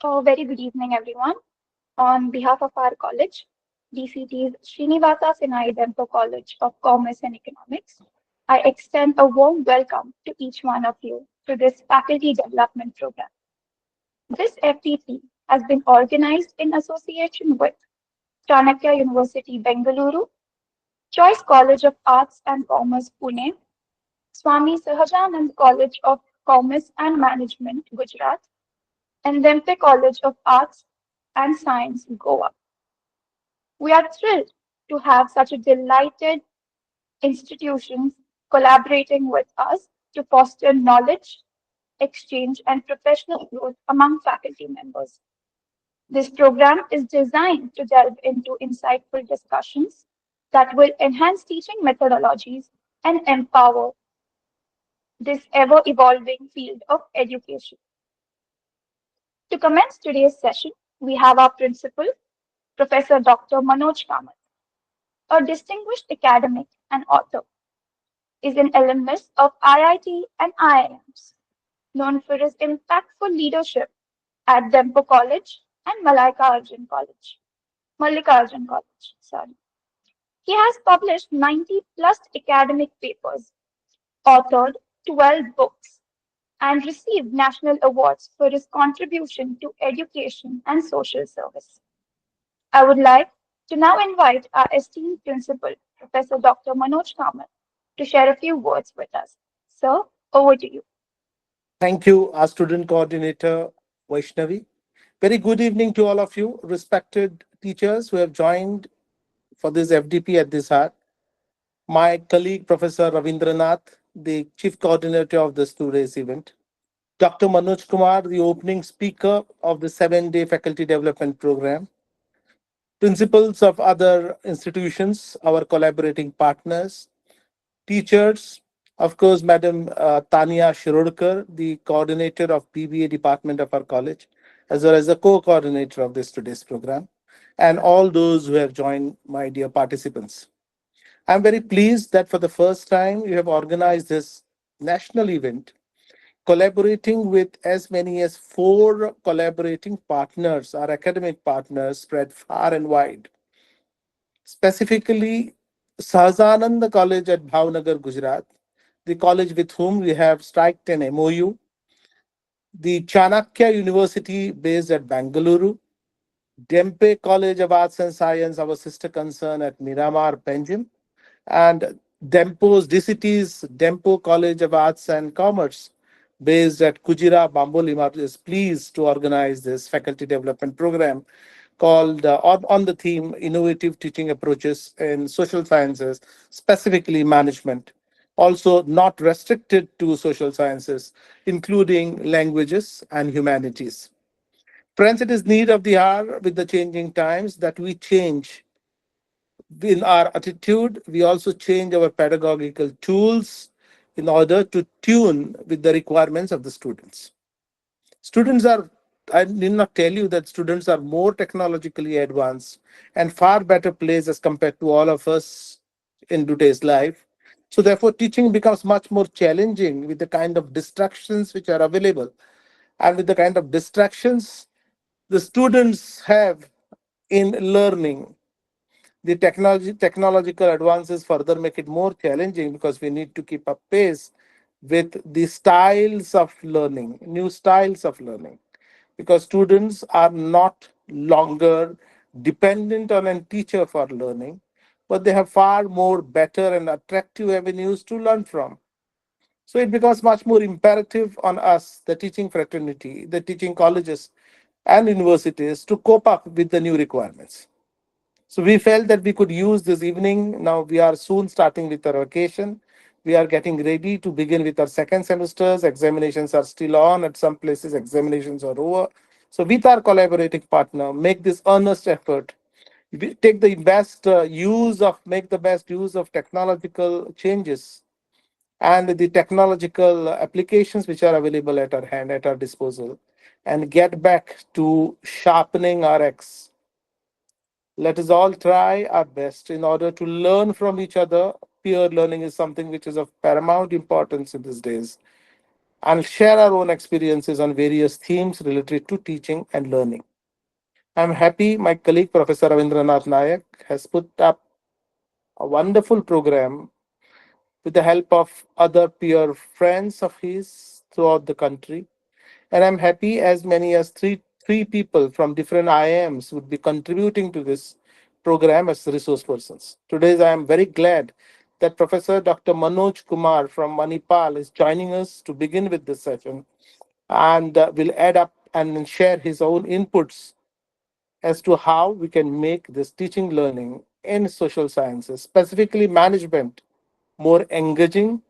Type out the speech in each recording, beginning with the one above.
Very good evening, everyone. On behalf of our college, DCT's Srinivasa Sinai College of Commerce and Economics, I extend a warm welcome to each one of you to this faculty development program. This FTP has been organized in association with Chanakya University, Bengaluru, Choice College of Arts and Commerce, Pune, Swami Sahajanand College of Commerce and Management, Gujarat, and Dempe College of Arts and Science, Goa. We are thrilled to have such a delighted institutions collaborating with us to foster knowledge, exchange, and professional growth among faculty members. This program is designed to delve into insightful discussions that will enhance teaching methodologies and empower this ever evolving field of education. To commence today's session, we have our principal, Professor Dr. Manoj Kamath, a distinguished academic and author, is an alumnus of IIT and IIMs, known for his impactful leadership at Dempo College and Mallikarjun College. Sorry. He has published 90 plus academic papers, authored 12 books, and received national awards for his contribution to education and social service. I would like to now invite our esteemed principal, Professor Dr. Manoj Kamath, to share a few words with us. Sir, over to you. Thank you, our student coordinator, Vaishnavi. Very good evening to all of you, respected teachers who have joined for this FDP at this hour. My colleague, Professor Ravindranath, the chief coordinator of this today's event. Dr. Manoj Kumar, the opening speaker of the 7-day faculty development program. Principals of other institutions, our collaborating partners, teachers, of course, Madam Tania Shirodkar, the coordinator of BBA department of our college, as well as the co-coordinator of this today's program, and all those who have joined, my dear participants. I'm very pleased that for the first time you have organized this national event, collaborating with as many as 4 collaborating partners, our academic partners spread far and wide. Specifically, Sahajananda College at Bhavnagar, Gujarat, the college with whom we have struck an MOU, the Chanakya University based at Bangalore, Dempe College of Arts and Science, our sister concern at Miramar, Panjim, and Dempo's DCT's Dempo College of Arts and Commerce based at Kujira, Bambolimar is pleased to organize this faculty development program called on the theme Innovative Teaching Approaches in Social Sciences, specifically management. Also, not restricted to social sciences, including languages and humanities. Friends, it is need of the hour with the changing times that we change in our attitude. We also change our pedagogical tools in order to tune with the requirements of the students. Students are, I need not tell you that students are more technologically advanced and far better placed as compared to all of us in today's life. So, therefore, teaching becomes much more challenging with the kind of distractions which are available and with the kind of distractions the students have in learning. The technological advances further make it more challenging because we need to keep up pace with the styles of learning, new styles of learning, because students are not longer dependent on a teacher for learning, but they have far more better and attractive avenues to learn from. So it becomes much more imperative on us, the teaching fraternity, the teaching colleges and universities, to cope up with the new requirements. So we felt that we could use this evening. Now we are soon starting with our vacation. We are getting ready to begin with our second semesters. Examinations are still on. At some places, examinations are over. So with our collaborating partner, make this earnest effort. We take the best make the best use of technological changes and the technological applications which are available at our hand, at our disposal, and get back to sharpening our axe. Let us all try our best in order to learn from each other. Peer learning is something which is of paramount importance in these days. and share our own experiences on various themes related to teaching and learning. I'm happy my colleague Professor Ravindranath Nayak has put up a wonderful program with the help of other peer friends of his throughout the country. And I'm happy as many as three people from different IIMs would be contributing to this program as resource persons. Today, I am very glad that Professor Dr. Manoj Kumar from Manipal is joining us to begin with this session and will add up and share his own inputs as to how we can make this teaching learning in social sciences, specifically management, more engaging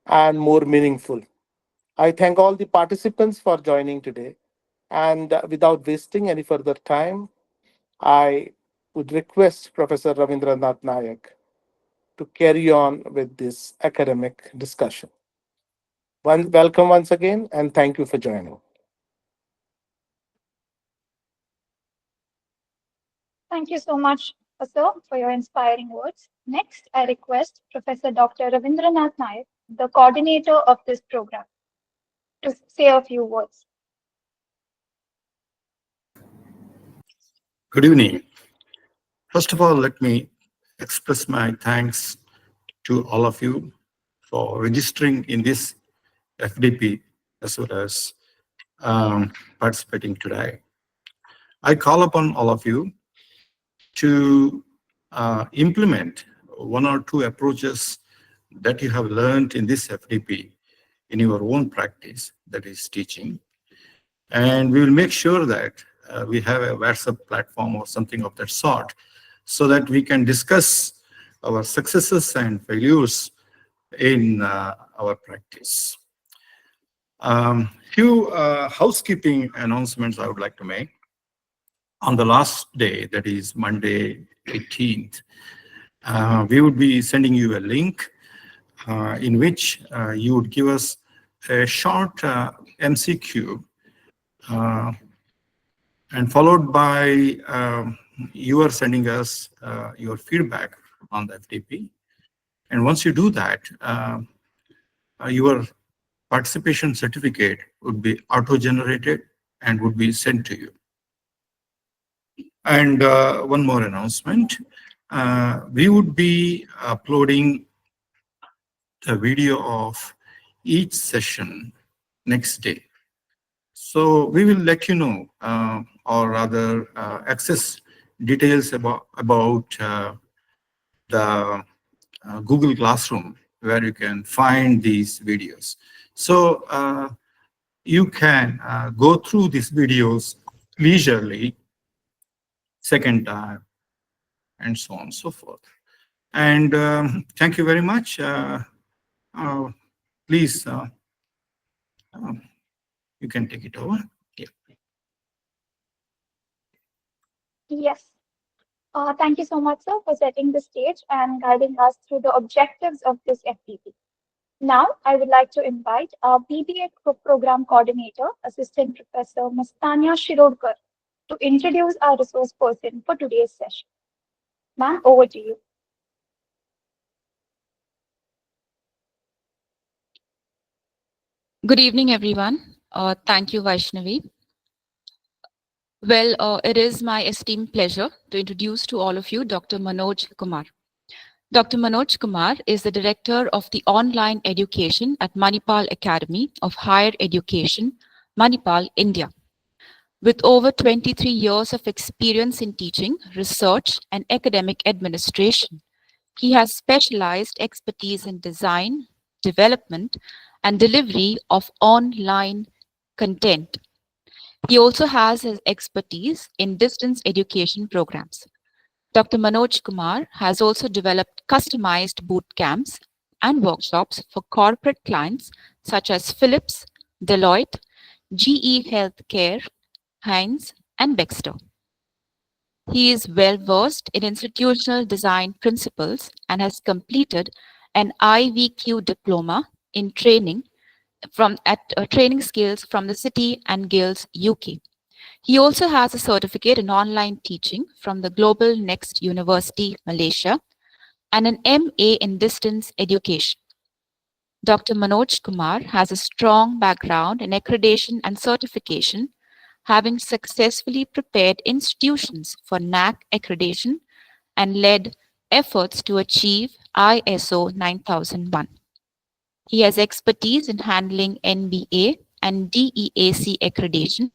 and more meaningful. I thank all the participants for joining today. And without wasting any further time, I would request Professor Ravindranath Nayak to carry on with this academic discussion. Welcome once again, and thank you for joining. Thank you so much, sir, for your inspiring words. Next, I request Professor Dr. Ravindranath Nayak, the coordinator of this program, to say a few words. Good evening. First of all, let me express my thanks to all of you for registering in this FDP as well as participating today. I call upon all of you to implement one or two approaches that you have learned in this FDP in your own practice, that is teaching. And we will make sure that we have a WhatsApp platform or something of that sort so that we can discuss our successes and failures in our practice. Few housekeeping announcements I would like to make. On the last day, that is Monday 18th, we would be sending you a link in which you would give us a short MCQ and followed by you are sending us your feedback on the FTP. And once you do that, your participation certificate would be auto-generated and would be sent to you. And one more announcement. We would be uploading a video of each session next day. So we will let you know, or rather access details about the Google Classroom where you can find these videos. So you can go through these videos leisurely, second time, and so on and so forth. And thank you very much. Please, you can take it over. Yeah. Yes. Thank you so much, sir, for setting the stage and guiding us through the objectives of this FPP. Now, I would like to invite our BBA program coordinator, Assistant Professor Ms. Tanya Shirodkar, to introduce our resource person for today's session. Ma'am, over to you. Good evening, everyone. Thank you, Vaishnavi. Well, it is my esteemed pleasure to introduce to all of you Dr. Manoj Kumar. Dr. Manoj Kumar is the Director of the Online Education at Manipal Academy of Higher Education, Manipal, India. With over 23 years of experience in teaching, research, and academic administration, he has specialized expertise in design, development, and delivery of online content. He also has his expertise in distance education programs. Dr. Manoj Kumar has also developed customized boot camps and workshops for corporate clients such as Philips, Deloitte, GE Healthcare, Heinz, and Baxter. He is well versed in institutional design principles and has completed an IVQ diploma in training from at training skills from the City and Guilds UK. He also has a certificate in online teaching from the Global Next University, Malaysia, and an MA in distance education. Dr. Manoj Kumar has a strong background in accreditation and certification, having successfully prepared institutions for NAC accreditation and led efforts to achieve ISO 9001. He has expertise in handling NBA and DEAC accreditation,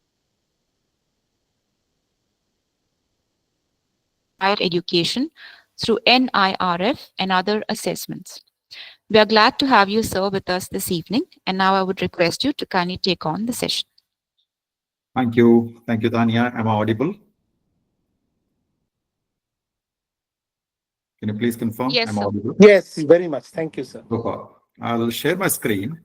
higher education through NIRF and other assessments. We are glad to have you, sir, with us this evening. And now I would request you to kindly take on the session. Thank you. Thank you, Tanya. Am I audible? Can you please confirm? Yes, Am I sir. audible? Yes, very much. Thank you, sir. Super. I'll share my screen.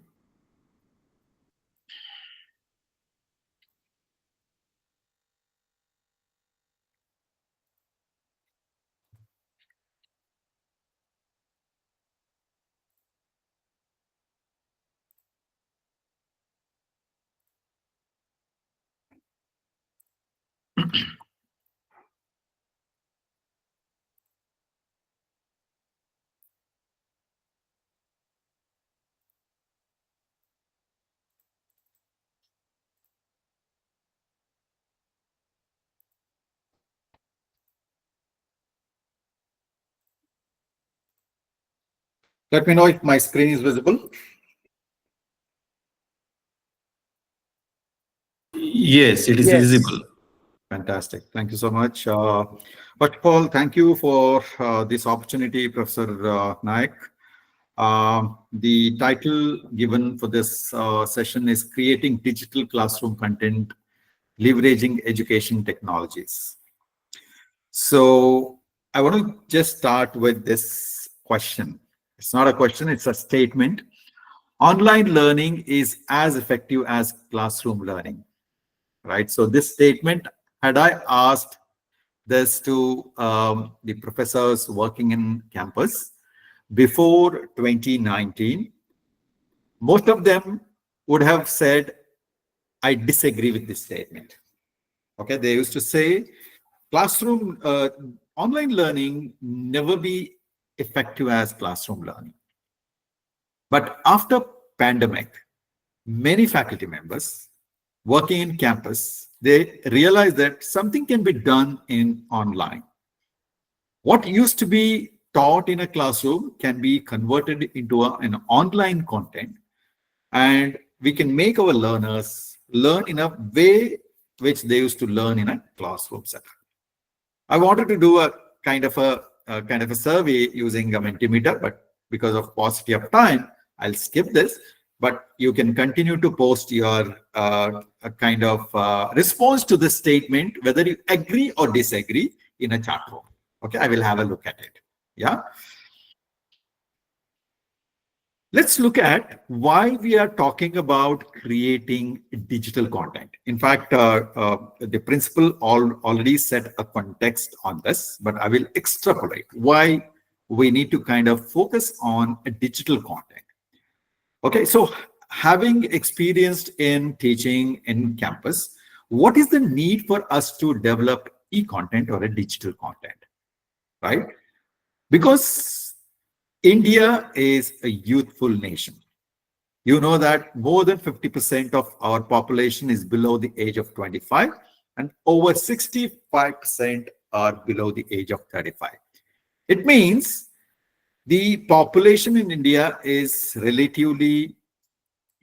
Let me know if my screen is visible. Yes, it is Yes. visible. Fantastic. Thank you so much. First of all, thank you for this opportunity, Professor Naik. The title given for this session is Creating Digital Classroom Content, Leveraging Education Technologies. So I want to just start with this question. It's not a question, it's a statement. Online learning is as effective as classroom learning, right? So this statement, had I asked this to the professors working in campus before 2019, most of them would have said, I disagree with this statement. Okay, they used to say classroom, online learning never be effective as classroom learning. But after pandemic, many faculty members working in campus, they realized that something can be done in online. What used to be taught in a classroom can be converted into an online content, and we can make our learners learn in a way which they used to learn in a classroom setup. I wanted to do a kind of a survey using a Mentimeter, but because of paucity of time, I'll skip this. But you can continue to post your response to this statement, whether you agree or disagree, in a chat room. Okay, I will have a look at it. Yeah. Let's look at why we are talking about creating digital content. In fact, the principal already set a context on this, but I will extrapolate why we need to kind of focus on a digital content. Okay, so having experienced in teaching in campus, what is the need for us to develop e-content or a digital content, right? Because India is a youthful nation. You know that more than 50% of our population is below the age of 25, and over 65% are below the age of 35. It means the population in India is relatively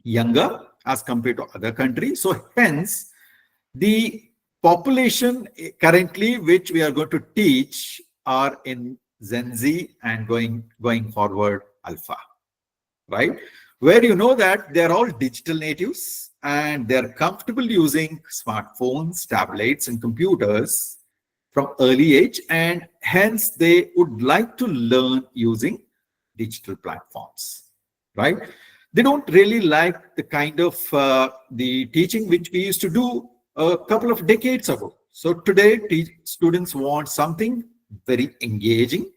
younger as compared to other countries. So hence, the population currently which we are going to teach are in Gen Z and going forward Alpha, right? Where you know that they're all digital natives and they're comfortable using smartphones, tablets, and computers from early age, and hence they would like to learn using digital platforms, right? They don't really like the kind of the teaching which we used to do a couple of decades ago. So today, students want something very engaging,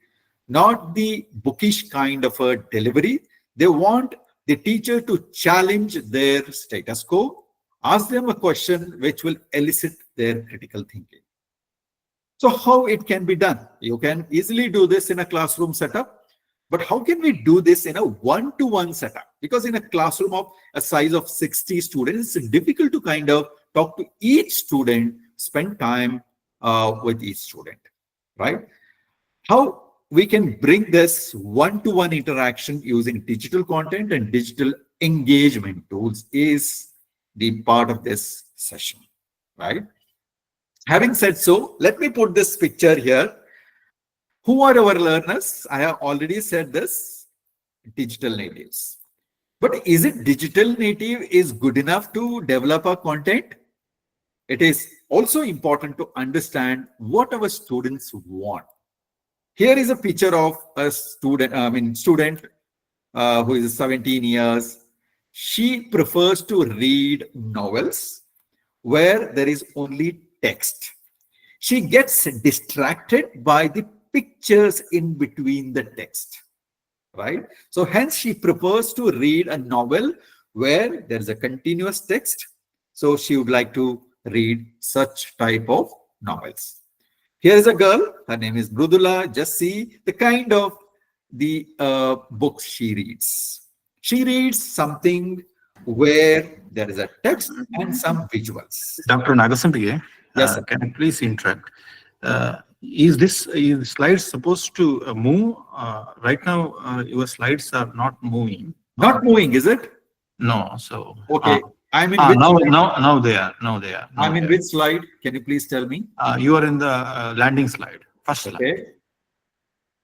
not the bookish kind of a delivery. They want the teacher to challenge their status quo, ask them a question which will elicit their critical thinking. So how it can be done? You can easily do this in a classroom setup. But how can we do this in a one-to-one setup? Because in a classroom of a size of 60 students, it's difficult to kind of talk to each student, spend time with each student, right? How we can bring this one-to-one interaction using digital content and digital engagement tools is the part of this session, right? Having said so, let me put this picture here. Who are our learners? I have already said this, digital natives. But is it digital native is good enough to develop our content? It is also important to understand what our students want. Here is a picture of a student who is 17 years. She prefers to read novels where there is only text. She gets distracted by the pictures in between the text, right? So hence she prefers to read a novel where there is a continuous text. So she would like to read such type of novels. Here is a girl, her name is Brudula. Just see the kind of the books she reads. She reads something where there is a text and some visuals. Dr. Nagasampige, Yes, sir. can I please interrupt? Is the slides supposed to move? Right now, your slides are not moving. Not moving, is it? No. So Okay. I'm in which now slide? now they are. Now they are. I'm in which slide? Can you please tell me? You are in the landing slide. First slide. Okay.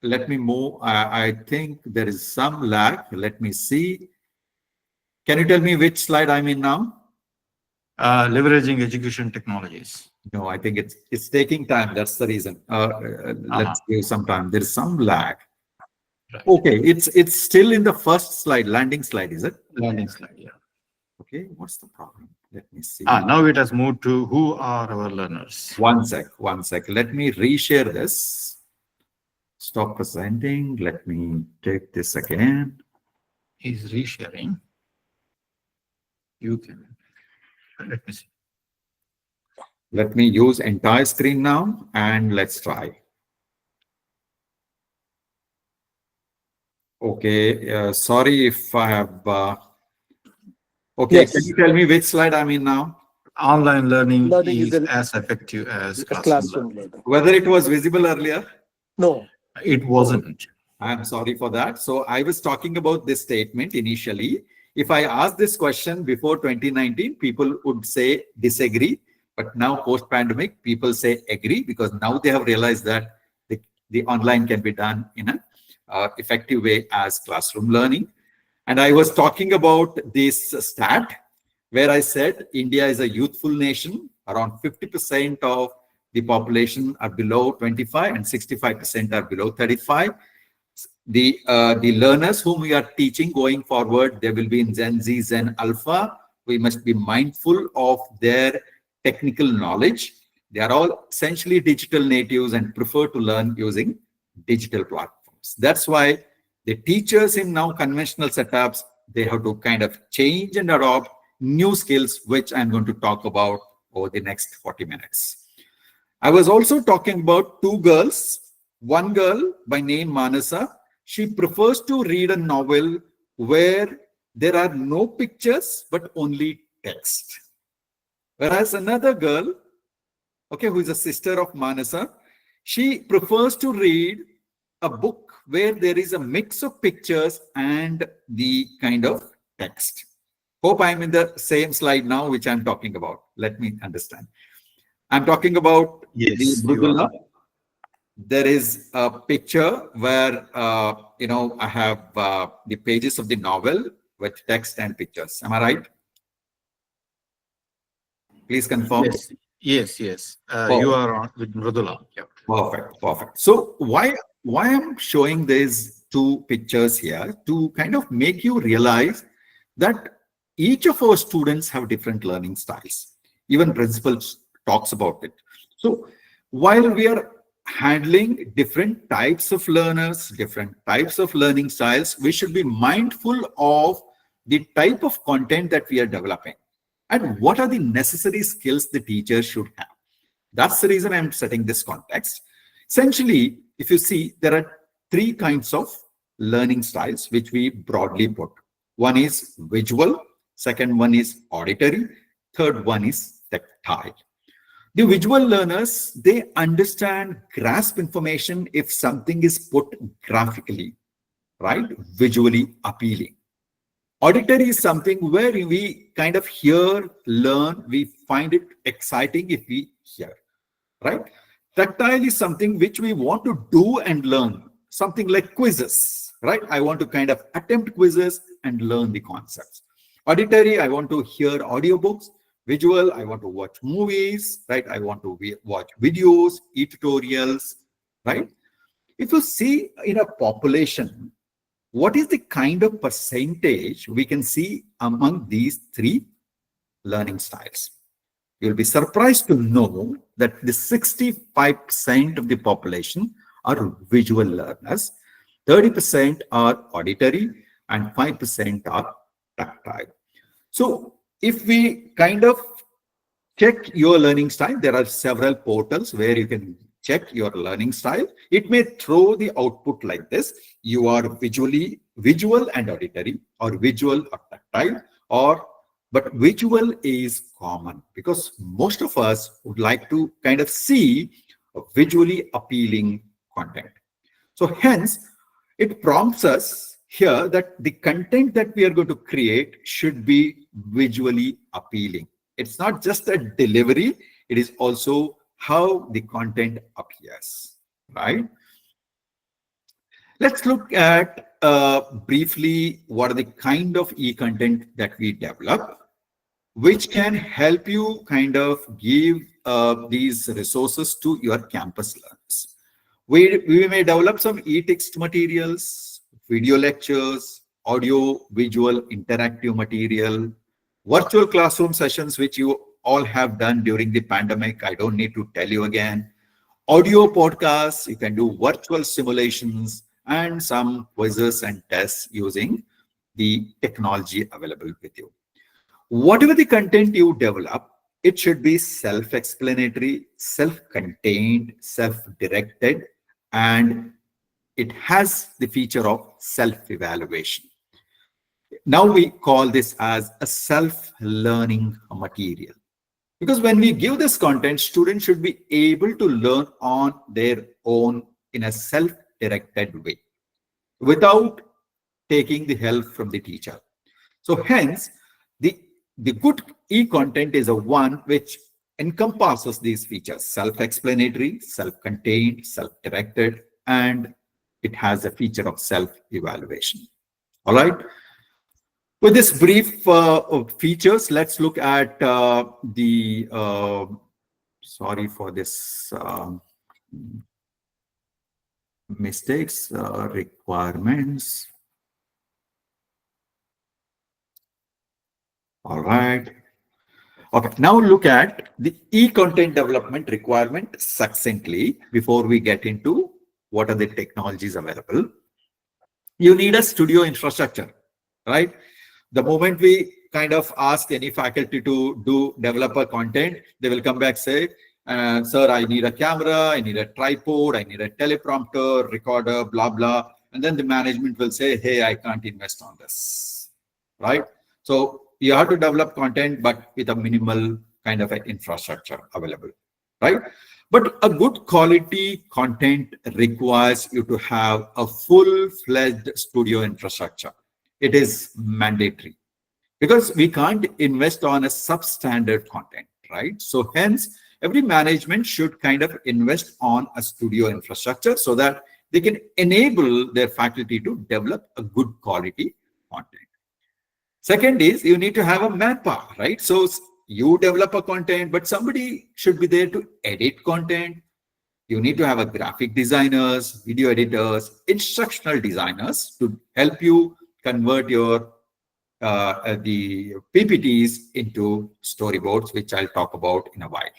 Let me move. I think there is some lag. Let me see. Can you tell me which slide I'm in now? Leveraging education technologies. No, I think it's taking time. That's the reason. Let's give some time. There is some lag. Right. Okay, it's still in the first slide, landing slide, is it? Landing slide, yeah. Okay, what's the problem? Let me see. Now it has moved to who are our learners. One sec. Let me reshare this. Stop presenting. Let me take this again. He's resharing. You can. Let me see. Let me use entire screen now and let's try. Okay, sorry if I have. Okay, Yes. can you tell me which slide I'm in now? Online learning is is as effective as classroom classroom learning. learning. Whether it was visible earlier? No. It wasn't. I'm sorry for that. So I was talking about this statement initially. If I asked this question before 2019, people would say disagree. But now post-pandemic, people say agree because now they have realized that the online can be done in an effective way as classroom learning. And I was talking about this stat where I said India is a youthful nation. Around 50% of the population are below 25 and 65% are below 35. The learners whom we are teaching going forward, they will be in Gen Z, Gen Alpha. We must be mindful of their technical knowledge. They are all essentially digital natives and prefer to learn using digital platforms. That's why the teachers in now conventional setups, they have to kind of change and adopt new skills, which I'm going to talk about over the next 40 minutes. I was also talking about two girls. One girl by name Manasa, she prefers to read a novel where there are no pictures, but only text. Whereas another girl, okay, who is a sister of Manasa, she prefers to read a book where there is a mix of pictures and the kind of text. Hope I'm in the same slide now, which I'm talking about. Let me understand. I'm talking about Yes, the Brudula. There is a picture where, I have the pages of the novel with text and pictures. Am I right? Please confirm. Yes. You are on with Mridula. Yeah. Perfect. So why I'm showing these two pictures here to kind of make you realize that each of our students have different learning styles. Even principal talks about it. So while we are handling different types of learners, different types of learning styles, we should be mindful of the type of content that we are developing and what are the necessary skills the teacher should have. That's the reason I'm setting this context. Essentially, if you see, there are three kinds of learning styles, which we broadly put. One is visual, second one is auditory, third one is tactile. The visual learners, they understand, grasp information if something is put graphically, right? Visually appealing. Auditory is something where we kind of hear, learn, we find it exciting if we hear, right? Tactile is something which we want to do and learn, something like quizzes, right? I want to kind of attempt quizzes and learn the concepts. Auditory, I want to hear audiobooks. Visual, I want to watch movies, right? I want to watch videos, e-tutorials, right? If you see in a population, what is the kind of percentage we can see among these three learning styles? You'll be surprised to know that the 65% of the population are visual learners, 30% are auditory, and 5% are tactile. So if we kind of check your learning style, there are several portals where you can check your learning style. It may throw the output like this. You are visual and auditory, or visual or tactile, but visual is common because most of us would like to kind of see a visually appealing content. So hence, it prompts us here that the content that we are going to create should be visually appealing. It's not just a delivery, it is also how the content appears, right? Let's look at briefly what are the kind of e-content that we develop, which can help you kind of give these resources to your campus learners. We may develop some e-text materials, video lectures, audio, visual, interactive material, virtual classroom sessions, which you all have done during the pandemic. I don't need to tell you again. Audio podcasts, you can do virtual simulations and some quizzes and tests using the technology available with you. Whatever the content you develop, it should be self-explanatory, self-contained, self-directed, and it has the feature of self-evaluation. Now we call this as a self-learning material. Because when we give this content, students should be able to learn on their own in a self-directed way without taking the help from the teacher. So hence, the good e-content is a one which encompasses these features: self-explanatory, self-contained, self-directed, and it has a feature of self-evaluation. All right. With this brief features, let's look at sorry for this mistakes, requirements. All right. Okay, now look at the e-content development requirement succinctly before we get into what are the technologies available. You need a studio infrastructure, right? The moment we kind of ask any faculty to do developer content, they will come back say, sir, I need a camera, I need a tripod, I need a teleprompter, recorder, blah, blah. And then the management will say, hey, I can't invest on this, right? So you have to develop content, but with a minimal kind of an infrastructure available, right? But a good quality content requires you to have a full-fledged studio infrastructure. It is mandatory because we can't invest on a substandard content, right? So hence, every management should kind of invest on a studio infrastructure so that they can enable their faculty to develop a good quality content. Second is you need to have a manpower, right? So you develop a content, but somebody should be there to edit content. You need to have a graphic designers, video editors, instructional designers to help you convert your the PPTs into storyboards, which I'll talk about in a while.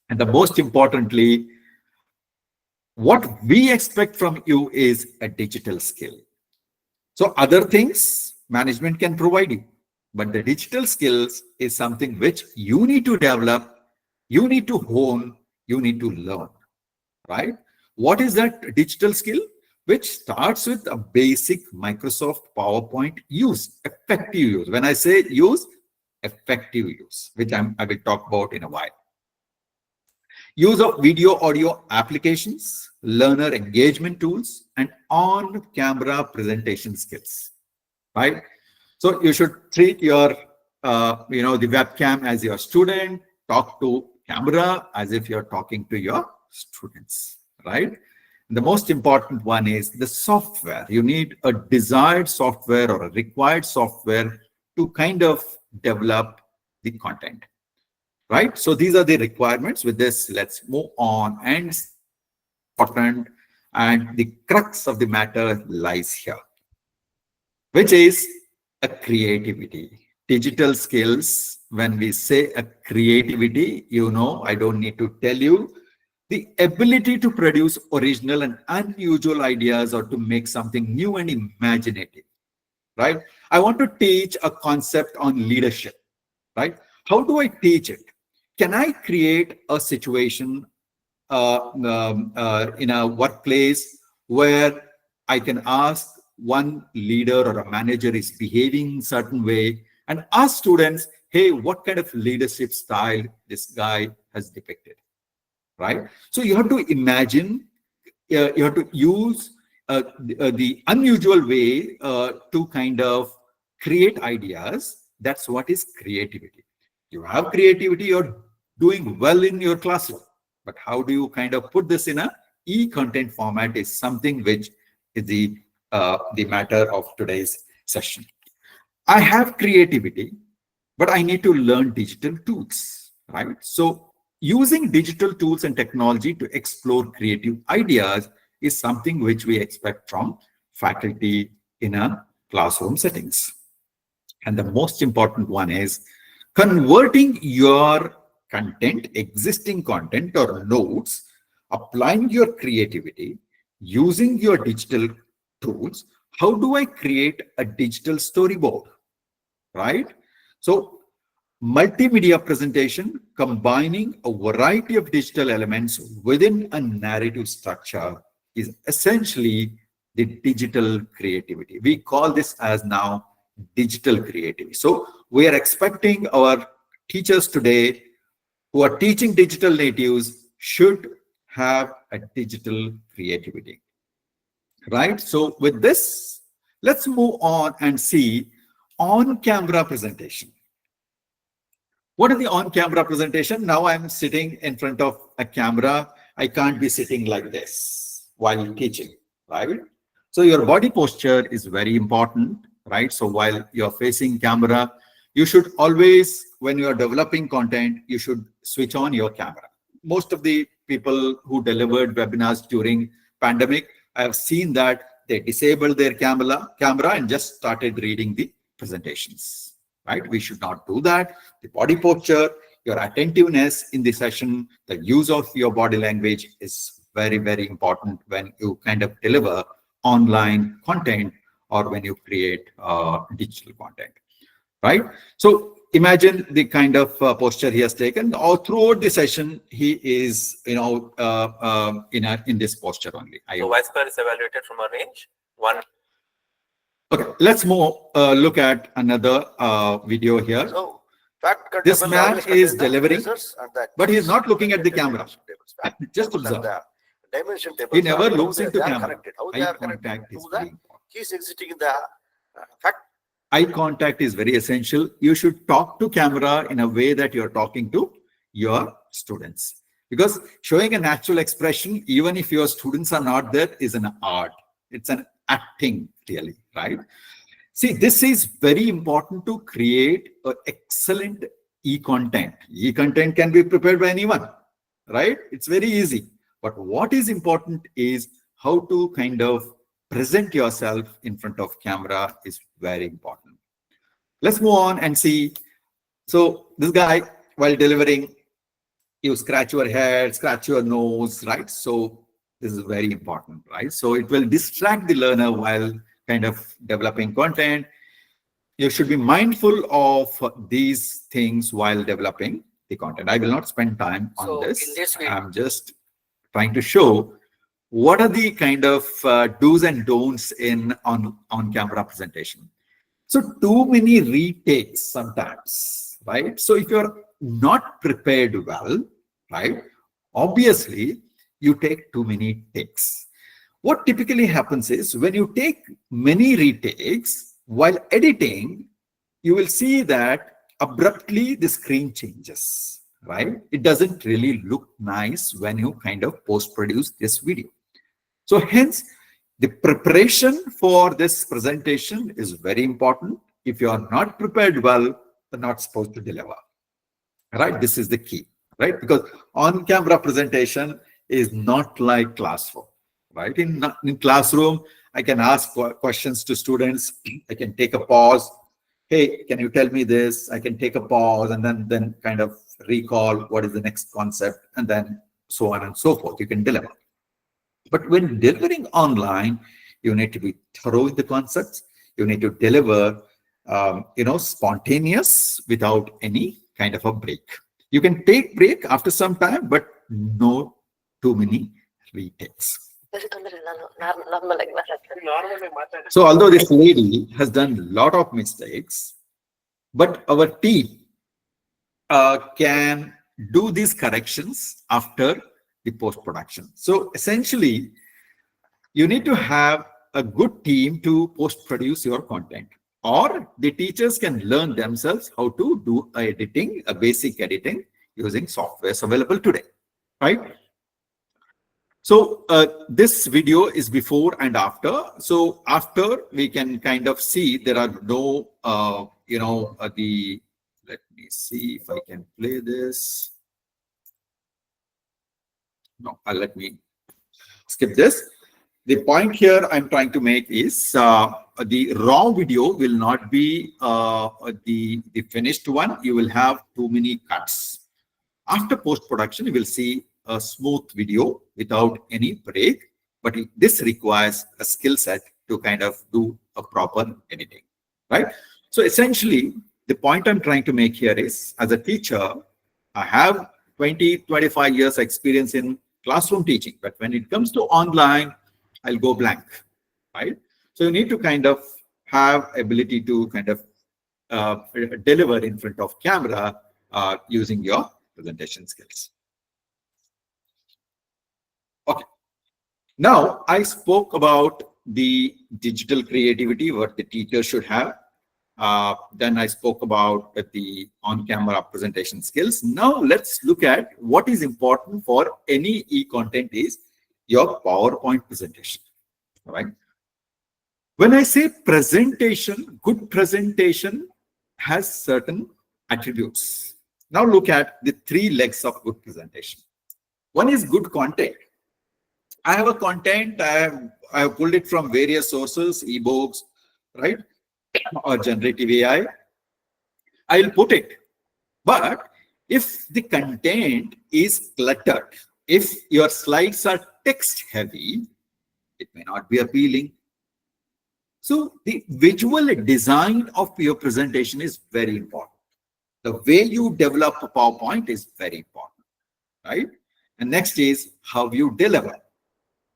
And the most importantly, what we expect from you is a digital skill. So other things management can provide you, but the digital skills is something which you need to develop, you need to hone, you need to learn, right? What is that digital skill? which starts with a basic Microsoft PowerPoint use, effective use. When I say use, effective use, which I will talk about in a while. Use of video audio applications, learner engagement tools, and on-camera presentation skills, right? So you should treat your, the webcam as your student, talk to camera as if you're talking to your students, right? The most important one is the software. You need a desired software or a required software to kind of develop the content, right? So these are the requirements. With this, let's move on. And important, and the crux of the matter lies here, which is a creativity. Digital skills. When we say a creativity, I don't need to tell you, the ability to produce original and unusual ideas or to make something new and imaginative, right? I want to teach a concept on leadership, right? How do I teach it? Can I create a situation in a workplace where I can ask one leader or a manager is behaving certain way and ask students, hey, what kind of leadership style this guy has depicted, right? So you have to imagine, you have to use the unusual way to kind of create ideas. That's what is creativity. You have creativity, you're doing well in your classroom. But how do you kind of put this in a e-content format is something which is the matter of today's session. I have creativity, but I need to learn digital tools, right? So using digital tools and technology to explore creative ideas is something which we expect from faculty in a classroom settings. And the most important one is converting your content, existing content or notes, applying your creativity, using your digital tools. How do I create a digital storyboard, right? So multimedia presentation, combining a variety of digital elements within a narrative structure is essentially the digital creativity. We call this as now digital creativity. So we are expecting our teachers today who are teaching digital natives should have a digital creativity, right? So with this, let's move on and see on-camera presentation. What is the on-camera presentation? Now I'm sitting in front of a camera. I can't be sitting like this while teaching, right? So your body posture is very important, right? So while you're facing camera, you should always, when you're developing content, you should switch on your camera. Most of the people who delivered webinars during pandemic, I have seen that they disabled their camera and just started reading the presentations, right? We should not do that. The body posture, your attentiveness in the session, the use of your body language is very, very important when you kind of deliver online content or when you create digital content, right? So imagine the kind of posture he has taken. All throughout the session, he is, in this posture only. So Y-square is evaluated from a range 1. Okay, let's look at another video here. So fact This table man always is contain the delivering, results and the but he is not looking at the dimension camera. tables. Fact Just tables observe. and the dimension tables He never are how looks they into are camera. connected. How they Eye are connected contact to is the very important. keys exiting in the fact. Eye contact is very essential. You should talk to camera in a way that you're talking to your students. Because showing a natural expression, even if your students are not there, is an art. It's an acting, really, right? See, this is very important to create an excellent e-content. E-content can be prepared by anyone, right? It's very easy. But what is important is how to kind of present yourself in front of camera is very important. Let's move on and see. So this guy, while delivering, you scratch your head, scratch your nose, right? So this is very important, right? So it will distract the learner while kind of developing content. You should be mindful of these things while developing the content. I will not spend time on So this. in this way, I'm just trying to show what are the kind of do's and don'ts in on-camera presentation? So too many retakes sometimes, right? So if you're not prepared well, right, obviously you take too many takes. What typically happens is when you take many retakes while editing, you will see that abruptly the screen changes, right? It doesn't really look nice when you kind of post-produce this video. So hence, the preparation for this presentation is very important. If you are not prepared well, you're not supposed to deliver, right? This is the key, right? Because on-camera presentation is not like classroom, right? In classroom, I can ask questions to students. I can take a pause. Hey, can you tell me this? I can take a pause and then kind of recall what is the next concept, and then so on and so forth. You can deliver. But when delivering online, you need to be thorough with the concepts. You need to deliver, spontaneous without any kind of a break. You can take break after some time, but no too many retakes. So although this lady has done a lot of mistakes, but our team can do these corrections after the post-production. So essentially, you need to have a good team to post-produce your content, or the teachers can learn themselves how to do editing, a basic editing using softwares available today, right? So this video is before and after. So after, we can kind of see there are no, let me see if I can play this. No, let me skip this. The point here I'm trying to make is the raw video will not be the finished one. You will have too many cuts. After post-production, you will see a smooth video without any break, but this requires a skill set to kind of do a proper editing, right? So essentially, the point I'm trying to make here is, as a teacher, I have 20-25 years experience in classroom teaching, but when it comes to online, I'll go blank, right? So you need to kind of have ability to kind of deliver in front of camera using your presentation skills. Okay. Now I spoke about the digital creativity, what the teacher should have. Then I spoke about the on-camera presentation skills. Now let's look at what is important for any e-content is your PowerPoint presentation, all right? When I say presentation, good presentation has certain attributes. Now look at the 3 legs of good presentation. One is good content. I have a content, I have pulled it from various sources, ebooks, right? Or generative AI. I'll put it. But if the content is cluttered, if your slides are text heavy, it may not be appealing. So the visual design of your presentation is very important. The way you develop a PowerPoint is very important, right? And next is how you deliver.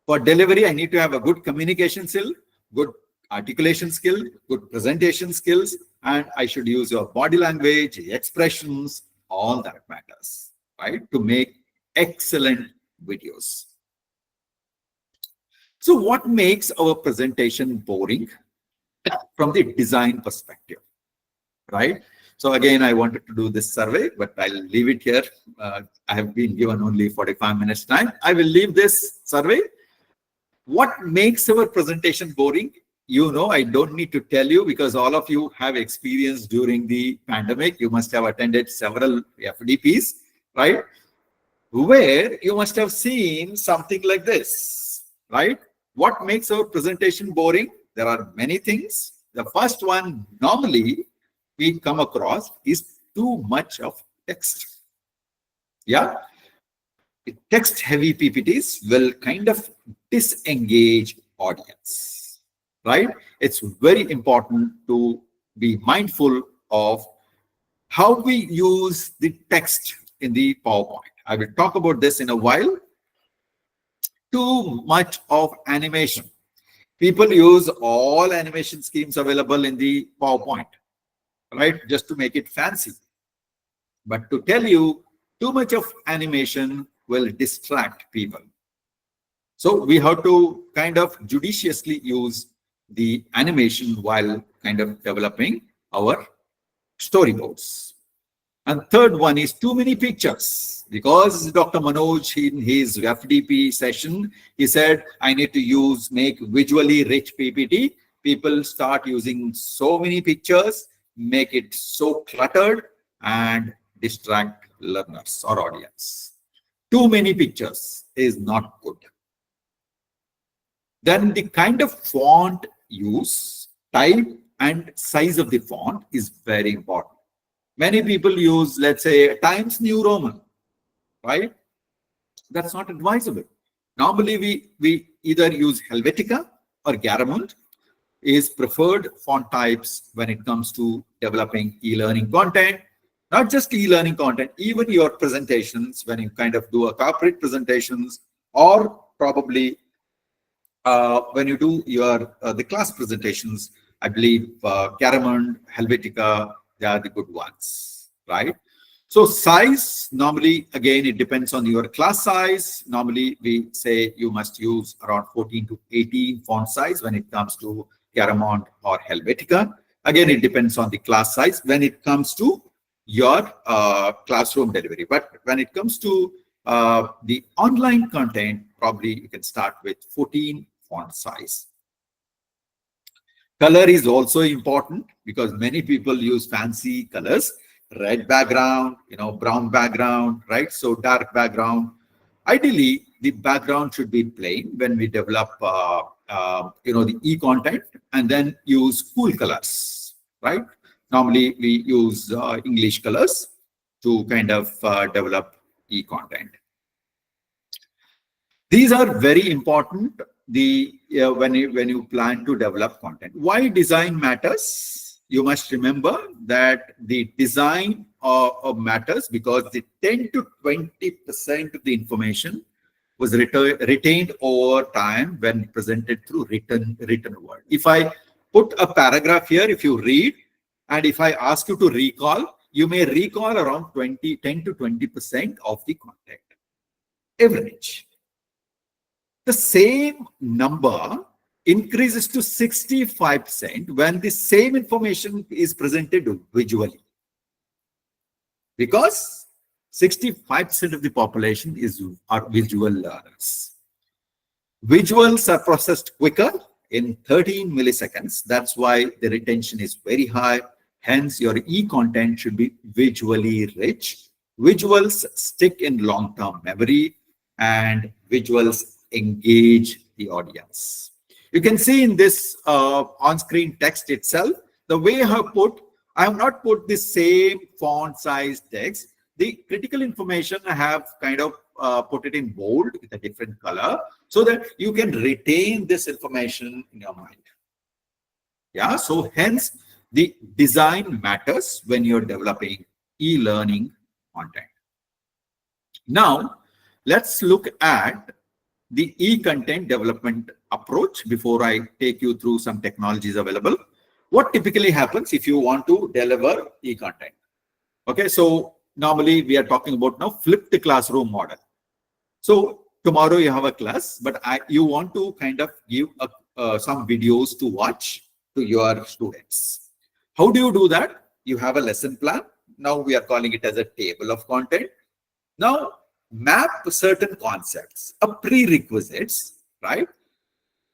For delivery, I need to have a good communication skill, good articulation skill, good presentation skills, and I should use your body language, expressions, all that matters, right? To make excellent videos. So what makes our presentation boring from the design perspective, right? So again, I wanted to do this survey, but I'll leave it here. I have been given only 45 minutes time. I will leave this survey. What makes our presentation boring? You know, I don't need to tell you because all of you have experience during the pandemic. You must have attended several FDPs, right? Where you must have seen something like this, right? What makes our presentation boring? There are many things. The first one normally we come across is too much of text. Yeah. Text heavy PPTs will kind of disengage audience, right? It's very important to be mindful of how we use the text in the PowerPoint. I will talk about this in a while. Too much of animation. People use all animation schemes available in the PowerPoint, right? Just to make it fancy. But to tell you, too much of animation will distract people. So we have to kind of judiciously use the animation while kind of developing our storyboards. And third one is too many pictures. Because Dr. Manoj, in his FDP session, he said, I need to make visually rich PPT. People start using so many pictures, make it so cluttered and distract learners or audience. Too many pictures is not good. Then the kind of font use, type and size of the font is very important. Many people use, let's say, Times New Roman, right? That's not advisable. Normally, we either use Helvetica or Garamond is preferred font types when it comes to developing e-learning content. Not just e-learning content, even your presentations, when you kind of do a corporate presentations, or probably when you do your the class presentations, I believe Garamond, Helvetica, they are the good ones, right? So size, normally, again, it depends on your class size. Normally, we say you must use around 14 to 18 font size when it comes to Garamond or Helvetica. Again, it depends on the class size when it comes to your classroom delivery. But when it comes to the online content, probably you can start with 14 font size. Color is also important because many people use fancy colors, red background, brown background, right? So dark background. Ideally, the background should be plain when we develop, the e-content, and then use cool colors, right? Normally, we use English colors to kind of develop e-content. These are very important when you plan to develop content. Why design matters? You must remember that the design matters because the 10 to 20% of the information was retained over time when presented through written word. If I put a paragraph here, if you read, and if I ask you to recall, you may recall around 10 to 20% of the content. Average. The same number increases to 65% when the same information is presented visually. Because 65% of the population are visual learners. Visuals are processed quicker in 13 milliseconds. That's why the retention is very high. Hence, your e-content should be visually rich. Visuals stick in long-term memory, and visuals engage the audience. You can see in this on-screen text itself, the way I have not put the same font size text. The critical information I have kind of put it in bold with a different color so that you can retain this information in your mind. Yeah, so hence the design matters when you're developing e-learning content. Now, let's look at the e-content development approach before I take you through some technologies available. What typically happens if you want to deliver e-content? Okay, so normally we are talking about now flipped classroom model. So tomorrow you have a class, but you want to kind of give some videos to watch to your students. How do you do that? You have a lesson plan. Now we are calling it as a table of content. Now map certain concepts, prerequisites, right?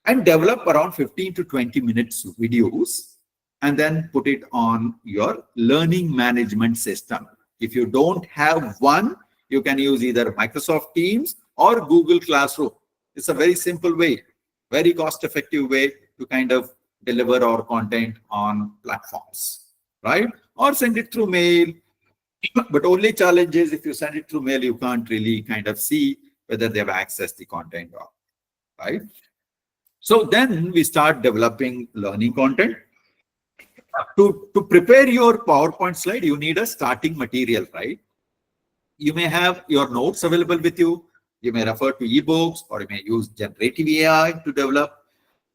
And develop around 15 to 20 minutes videos and then put it on your learning management system. If you don't have one, you can use either Microsoft Teams or Google Classroom. It's a very simple way, very cost-effective way to kind of deliver our content on platforms, right? Or send it through mail. But only challenge is if you send it through mail, you can't really kind of see whether they have accessed the content or not, right? So then we start developing learning content. To prepare your PowerPoint slide, you need a starting material, right? You may have your notes available with you. You may refer to ebooks, or you may use generative AI to develop.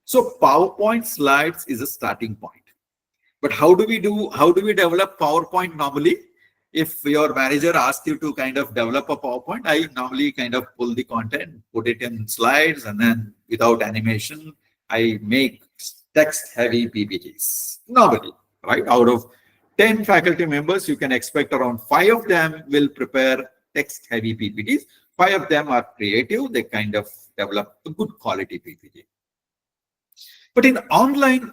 So PowerPoint slides is a starting point. But how do we develop PowerPoint normally? If your manager asks you to kind of develop a PowerPoint, I normally kind of pull the content, put it in slides, and then without animation, I make text-heavy PPTs. Normally, right? Out of 10 faculty members, you can expect around 5 of them will prepare text-heavy PPTs. 5 of them are creative. They kind of develop a good quality PPT. But in online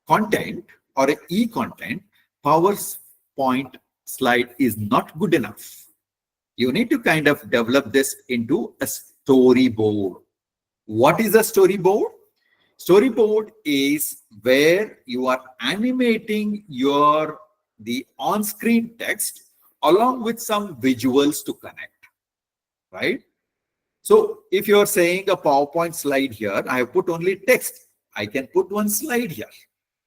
content or e-content, PowerPoint slide is not good enough. You need to kind of develop this into a storyboard. What is a storyboard? Storyboard is where you are animating the on-screen text along with some visuals to connect, right? So if you're saying a PowerPoint slide here, I have put only text. I can put one slide here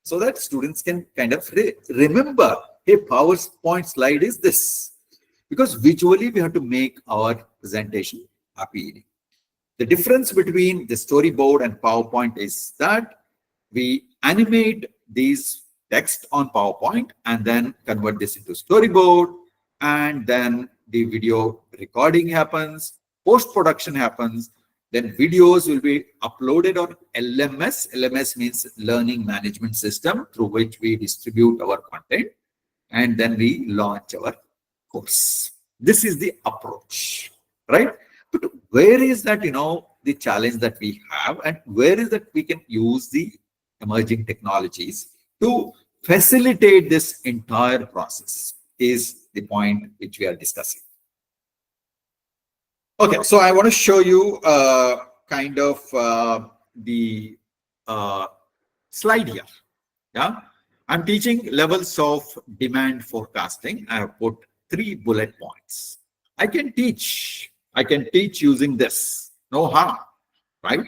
so that students can kind of remember, hey, PowerPoint slide is this. Because visually we have to make our presentation appealing. The difference between the storyboard and PowerPoint is that we animate these text on PowerPoint and then convert this into storyboard, and then the video recording happens, post-production happens, then videos will be uploaded on LMS. LMS means Learning Management System, through which we distribute our content, and then we launch our course. This is the approach, right? But where is that, the challenge that we have, and where is that we can use the emerging technologies to facilitate this entire process is the point which we are discussing. Okay, so I want to show you kind of the slide here. Yeah, I'm teaching levels of demand forecasting. I have put 3 bullet points. I can teach using this, no harm, right?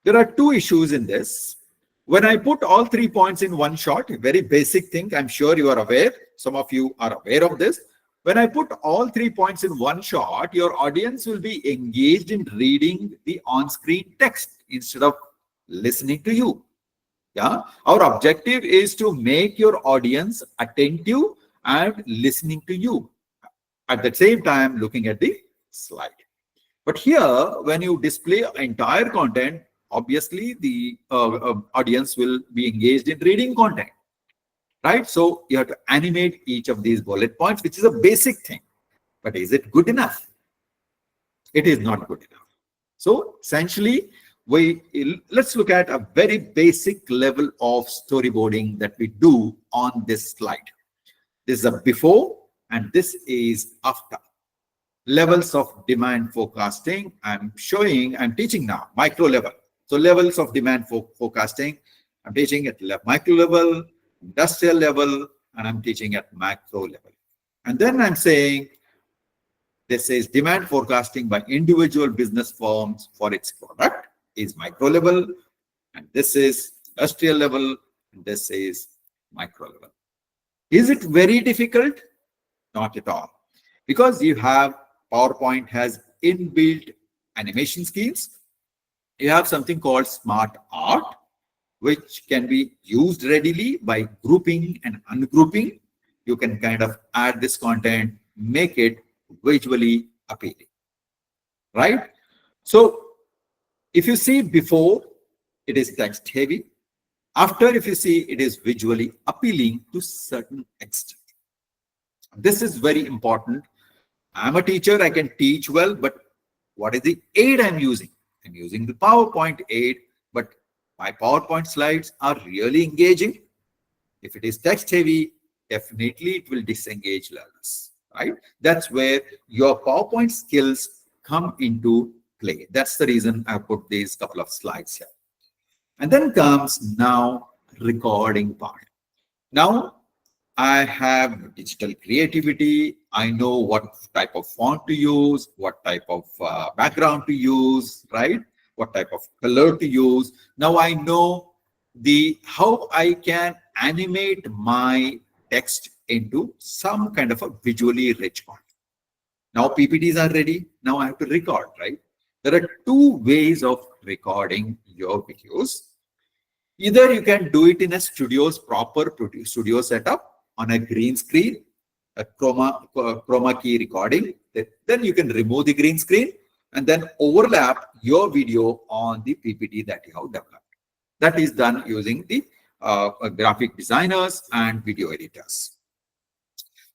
There are 2 issues in this. When I put all 3 points in one shot, a very basic thing, I'm sure you are aware, some of you are aware of this. When I put all 3 points in one shot, your audience will be engaged in reading the on-screen text instead of listening to you. Yeah, our objective is to make your audience attentive and listening to you, at the same time looking at the slide. But here, when you display entire content, obviously the audience will be engaged in reading content, right? So you have to animate each of these bullet points, which is a basic thing. But is it good enough? It is not good enough. So essentially, let's look at a very basic level of storyboarding that we do on this slide. This is a before and this is after. Levels of demand forecasting. I'm teaching now micro level. So levels of demand forecasting, I'm teaching at micro level, industrial level, and I'm teaching at macro level. And then I'm saying this is demand forecasting by individual business firms for its product is micro level, and this is industrial level, and this is micro level. Is it very difficult? Not at all. Because you have PowerPoint has inbuilt animation schemes. You have something called smart art, which can be used readily by grouping and ungrouping. You can kind of add this content, make it visually appealing, right? So if you see before, it is text heavy. After, if you see, it is visually appealing to certain extent. This is very important. I'm a teacher, I can teach well, but what is the aid I'm using? I'm using the PowerPoint aid, but my PowerPoint slides are really engaging. If it is text heavy, definitely it will disengage learners, right? That's where your PowerPoint skills come into play. That's the reason I put these couple of slides here. And then comes now recording part. Now I have digital creativity. I know what type of font to use, what type of background to use, right? What type of color to use. Now I know how I can animate my text into some kind of a visually rich content. Now PPTs are ready. Now I have to record, right? There are two ways of recording your videos. Either you can do it in a proper studio setup on a green screen, a chroma key recording. Then you can remove the green screen and then overlap your video on the PPT that you have developed. That is done using the graphic designers and video editors.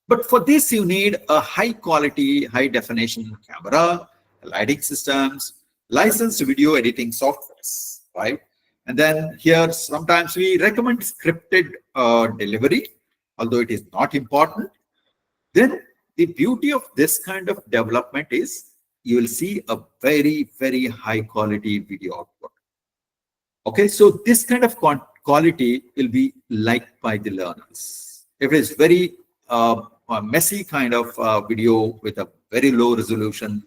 But for this, you need a high quality, high definition camera, lighting systems, licensed video editing softwares, right? And then here, sometimes we recommend scripted delivery, although it is not important. Then the beauty of this kind of development is you will see a very, very high quality video output. Okay, so this kind of quality will be liked by the learners. If it is very messy kind of video with a very low resolution,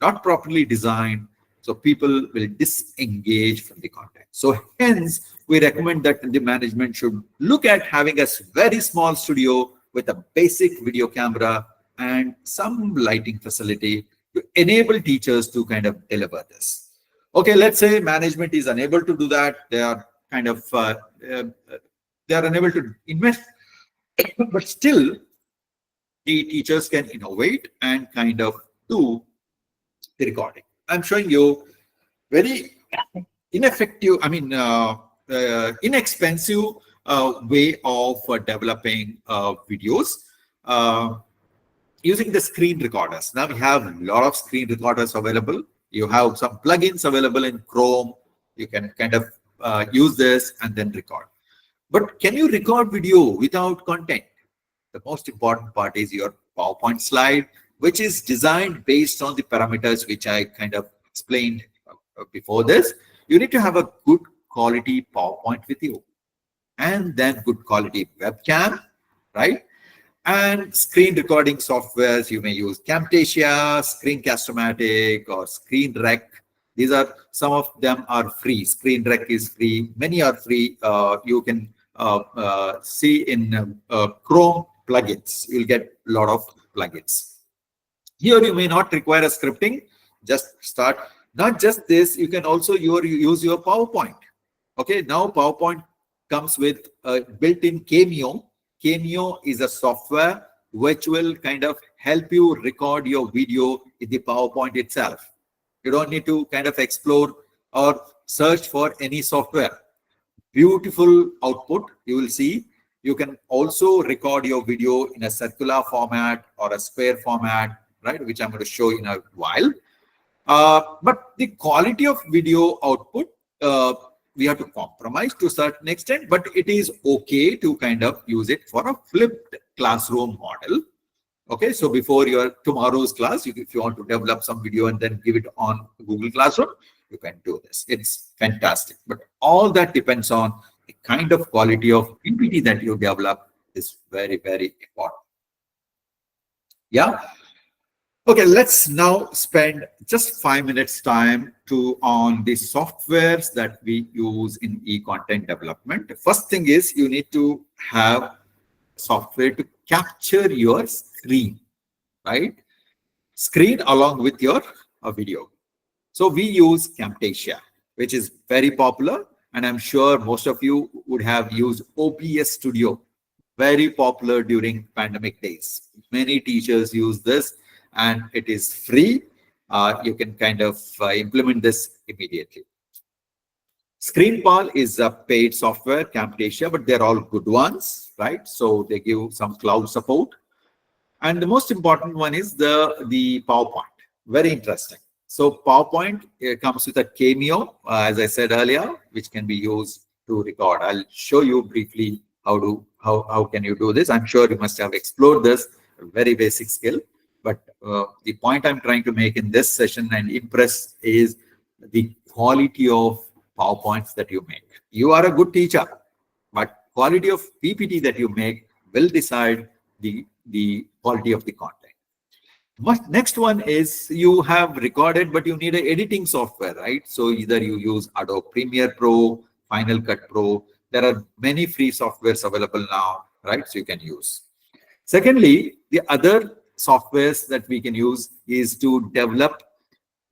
not properly designed, so people will disengage from the content. So hence, we recommend that the management should look at having a very small studio with a basic video camera and some lighting facility to enable teachers to kind of deliver this. Okay, let's say management is unable to do that. They are kind of, they are unable to invest, but still the teachers can innovate and kind of do the recording. I'm showing you very ineffective, inexpensive way of developing videos using the screen recorders. Now we have a lot of screen recorders available. You have some plugins available in Chrome. You can kind of use this and then record. But can you record video without content? The most important part is your PowerPoint slide, which is designed based on the parameters which I kind of explained before this. You need to have a good quality PowerPoint with you, and then good quality webcam, right? And screen recording softwares, you may use Camtasia, Screencast-O-Matic, or ScreenRec. These are, some of them are free. ScreenRec is free. Many are free. You can see in Chrome plugins. You'll get a lot of plugins. Here you may not require a scripting. Just start. Not just this, you can also use your PowerPoint. Okay, now PowerPoint comes with a built-in Cameo. Cameo is a software which will kind of help you record your video in the PowerPoint itself. You don't need to kind of explore or search for any software. Beautiful output you will see. You can also record your video in a circular format or a square format, right, which I'm going to show in a while. But the quality of video output, we have to compromise to a certain extent, but it is okay to kind of use it for a flipped classroom model. Okay, so before your tomorrow's class, if you want to develop some video and then give it on Google Classroom, you can do this. It's fantastic. But all that depends on the kind of quality of PPT that you develop is very, very important. Yeah. Okay, let's now spend just 5 minutes time on the softwares that we use in e-content development. The first thing is you need to have software to capture your screen, right? Screen along with your video. So we use Camtasia, which is very popular, and I'm sure most of you would have used OBS Studio, very popular during pandemic days. Many teachers use this, and it is free. You can kind of implement this immediately. ScreenPal is a paid software, Camtasia, but they're all good ones, right? So they give some cloud support. And the most important one is the PowerPoint. Very interesting. So PowerPoint comes with a Cameo, as I said earlier, which can be used to record. I'll show you briefly how can you do this. I'm sure you must have explored this, a very basic skill. But the point I'm trying to make in this session and impress is the quality of PowerPoints that you make. You are a good teacher, but quality of PPT that you make will decide the quality of the content. Next one is you have recorded, but you need an editing software, right? So either you use Adobe Premiere Pro, Final Cut Pro. There are many free softwares available now, right? So you can use. Secondly, the other softwares that we can use is to develop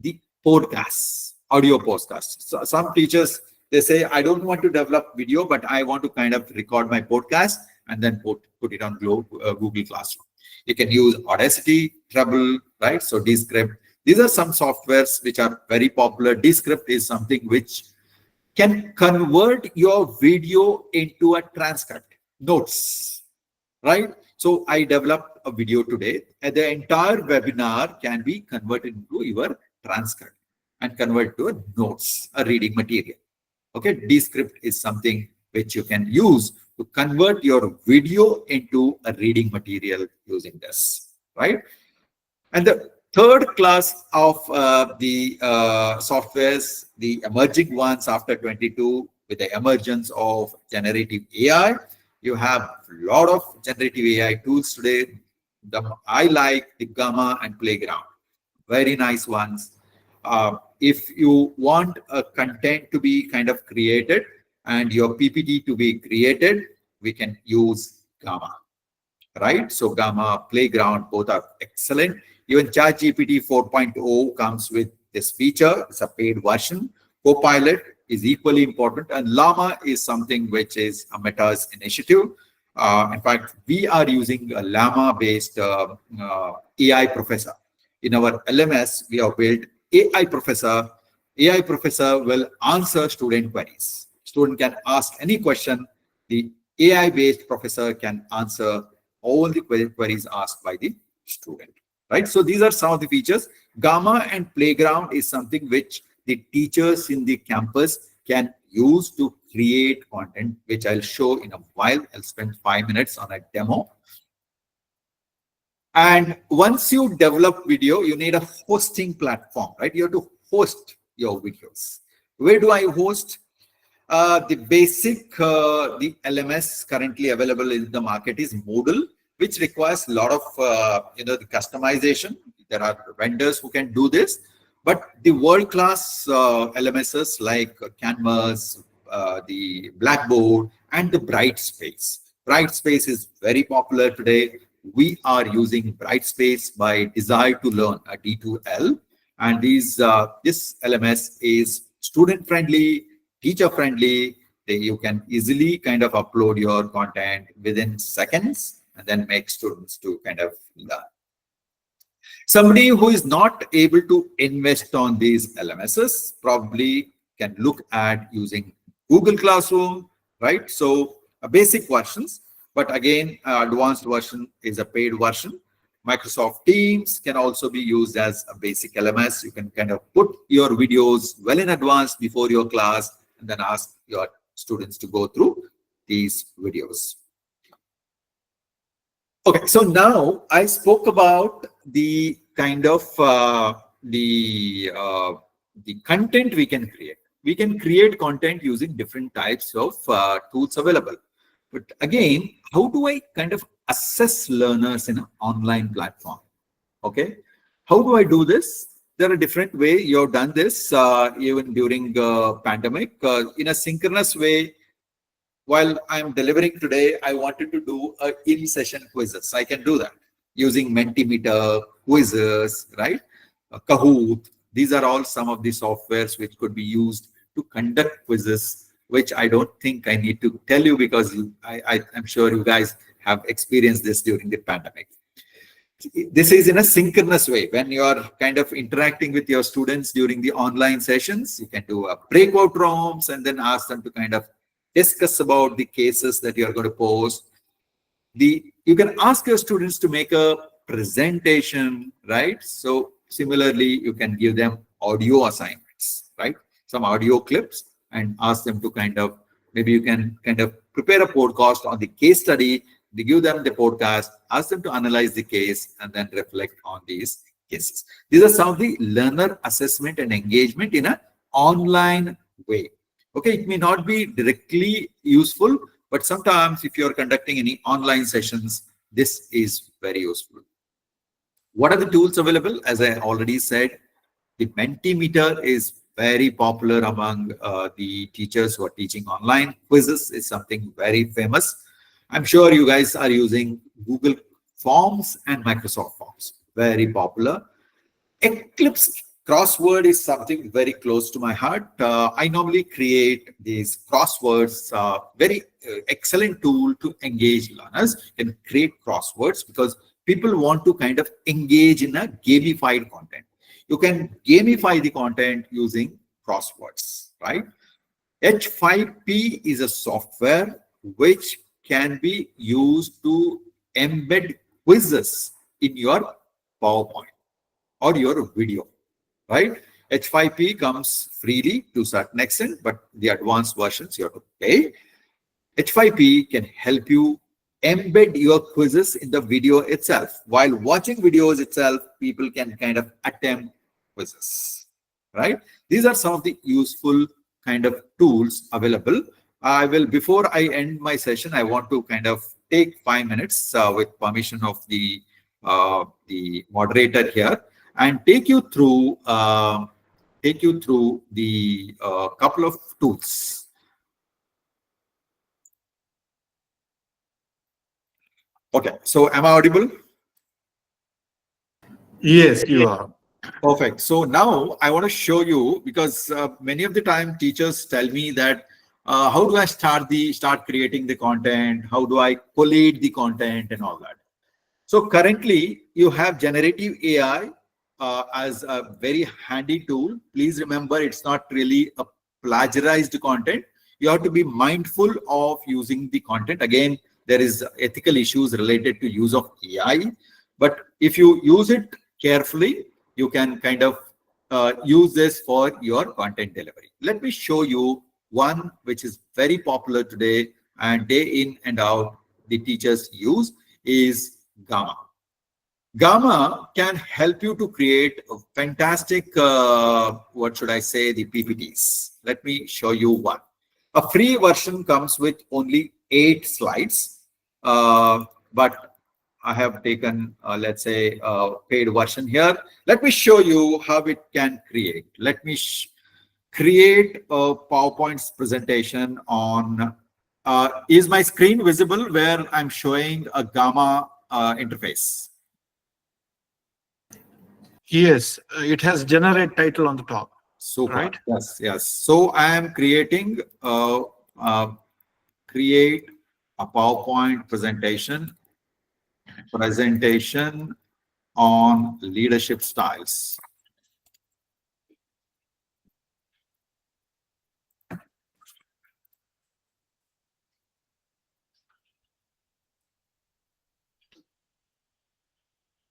the podcasts, audio podcasts. So some teachers, they say, I don't want to develop video, but I want to kind of record my podcast and then put it on Google Classroom. You can use Audacity, Treble, right? So Descript. These are some softwares which are very popular. Descript is something which can convert your video into a transcript, notes, right? So I developed a video today, and the entire webinar can be converted into your transcript and convert to a notes, a reading material. Okay, Descript is something which you can use to convert your video into a reading material using this, right? And the third class of the softwares, the emerging ones after 22, with the emergence of generative AI, you have a lot of generative AI tools today. I like the Gamma and Playground, very nice ones. If you want a content to be kind of created and your PPT to be created, we can use Gamma, right? So Gamma, Playground, both are excellent. Even ChatGPT 4.0 comes with this feature. It's a paid version. Copilot is equally important, and Llama is something which is a Meta's initiative. In fact, we are using a Llama-based AI professor. In our LMS, we have built AI professor. AI professor will answer student queries. Student can ask any question. The AI-based professor can answer all the queries asked by the student, right? So these are some of the features. Gamma and Playground is something which the teachers in the campus can use to create content, which I'll show in a while. I'll spend 5 minutes on a demo. And once you develop video, you need a hosting platform, right? You have to host your videos. Where do I host? The basic, the LMS currently available in the market is Moodle, which requires a lot of, the customization. There are vendors who can do this, but the world-class LMSs like Canvas, the Blackboard, and the Brightspace. Brightspace is very popular today. We are using Brightspace by Desire to Learn, a D2L, and this LMS is student-friendly, teacher-friendly. You can easily kind of upload your content within seconds and then make students to kind of learn. Somebody who is not able to invest on these LMSs probably can look at using Google Classroom, right? So basic versions, but again, advanced version is a paid version. Microsoft Teams can also be used as a basic LMS. You can kind of put your videos well in advance before your class and then ask your students to go through these videos. Okay, so now I spoke about the kind of the content we can create. We can create content using different types of tools available. But again, how do I kind of assess learners in an online platform? Okay, how do I do this? There are different ways. You've done this even during pandemic in a synchronous way. While I'm delivering today, I wanted to do a in-session quizzes. I can do that using Mentimeter, quizzes, right? Kahoot. These are all some of the softwares which could be used to conduct quizzes, which I don't think I need to tell you because I'm sure you guys have experienced this during the pandemic. This is in a synchronous way. When you are kind of interacting with your students during the online sessions, you can do a breakout rooms and then ask them to kind of discuss about the cases that you're going to pose. You can ask your students to make a presentation, right? So similarly, you can give them audio assignments, right? Some audio clips and ask them to kind of, maybe you can kind of prepare a podcast on the case study. They give them the podcast, ask them to analyze the case and then reflect on these cases. These are some of the learner assessment and engagement in an online way. Okay, it may not be directly useful, but sometimes if you're conducting any online sessions, this is very useful. What are the tools available? As I already said, the Mentimeter is very popular among the teachers who are teaching online. Quizzes is something very famous. I'm sure you guys are using Google Forms and Microsoft Forms. Very popular. Eclipse Crossword is something very close to my heart. I normally create these crosswords, very excellent tool to engage learners. You can create crosswords because people want to kind of engage in a gamified content. You can gamify the content using crosswords, right? H5P is a software which can be used to embed quizzes in your PowerPoint or your video, right? H5P comes freely to a certain extent, but the advanced versions you have to pay. H5P can help you embed your quizzes in the video itself. While watching videos itself, people can kind of attempt quizzes, right? These are some of the useful kind of tools available. I will, before I end my session, I want to kind of take 5 minutes with permission of the moderator here and take you through the couple of tools. Okay, so am I audible? Yes, you are. Perfect. So now I want to show you, because many of the time teachers tell me that how do I start creating the content? How do I collate the content and all that? So currently you have generative AI as a very handy tool. Please remember, it's not really a plagiarized content. You have to be mindful of using the content. Again, there is ethical issues related to use of AI, but if you use it carefully, you can kind of use this for your content delivery. Let me show you one which is very popular today and day in and out the teachers use is Gamma. Gamma can help you to create a fantastic, what should I say, the PPTs. Let me show you one. A free version comes with only 8 slides, but I have taken, let's say, a paid version here. Let me show you how it can create. Let me create a PowerPoint presentation on, is my screen visible where I'm showing a Gamma interface? Yes, it has generate title on the top. Super. Right? Yes, yes. So I am creating create a PowerPoint presentation on leadership styles.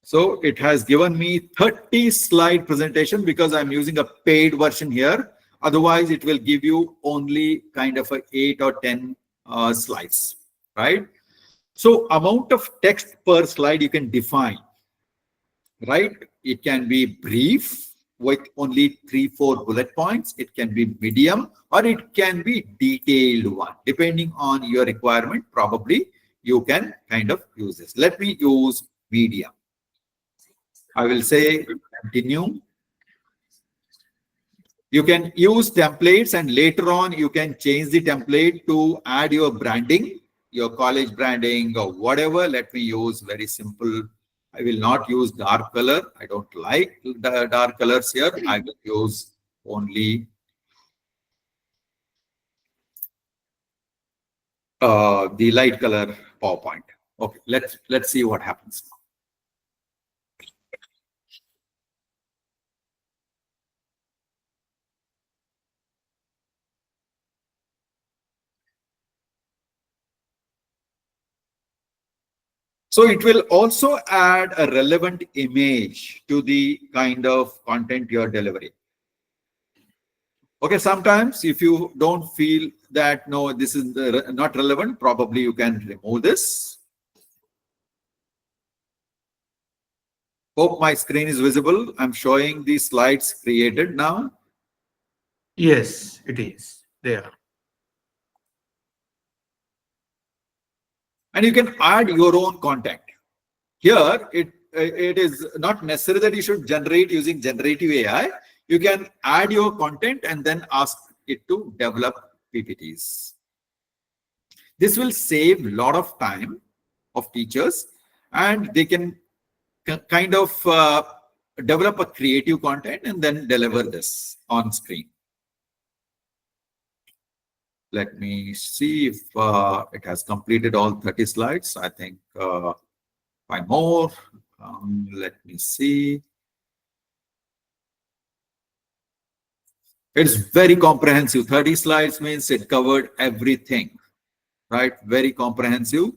So it has given me 30 slide presentation because I'm using a paid version here. Otherwise, it will give you only kind of a 8 or 10 slides, right? So amount of text per slide you can define, right? It can be brief with only 3-4 bullet points. It can be medium or it can be detailed one. Depending on your requirement, probably you can kind of use this. Let me use medium. I will say continue. You can use templates and later on you can change the template to add your branding, your college branding or whatever. Let me use very simple. I will not use dark color. I don't like the dark colors here. I will use only the light color PowerPoint. Okay, let's see what happens. So it will also add a relevant image to the kind of content you're delivering. Okay, sometimes if you don't feel that, no, this is not relevant, probably you can remove this. Hope my screen is visible. I'm showing the slides created now. Yes, it is there. And you can add your own content. Here, it is not necessary that you should generate using generative AI. You can add your content and then ask it to develop PPTs. This will save a lot of time of teachers and they can kind of develop a creative content and then deliver this on screen. Let me see if it has completed all 30 slides. I think 5 more. Let me see. It's very comprehensive. 30 slides means it covered everything, right? Very comprehensive.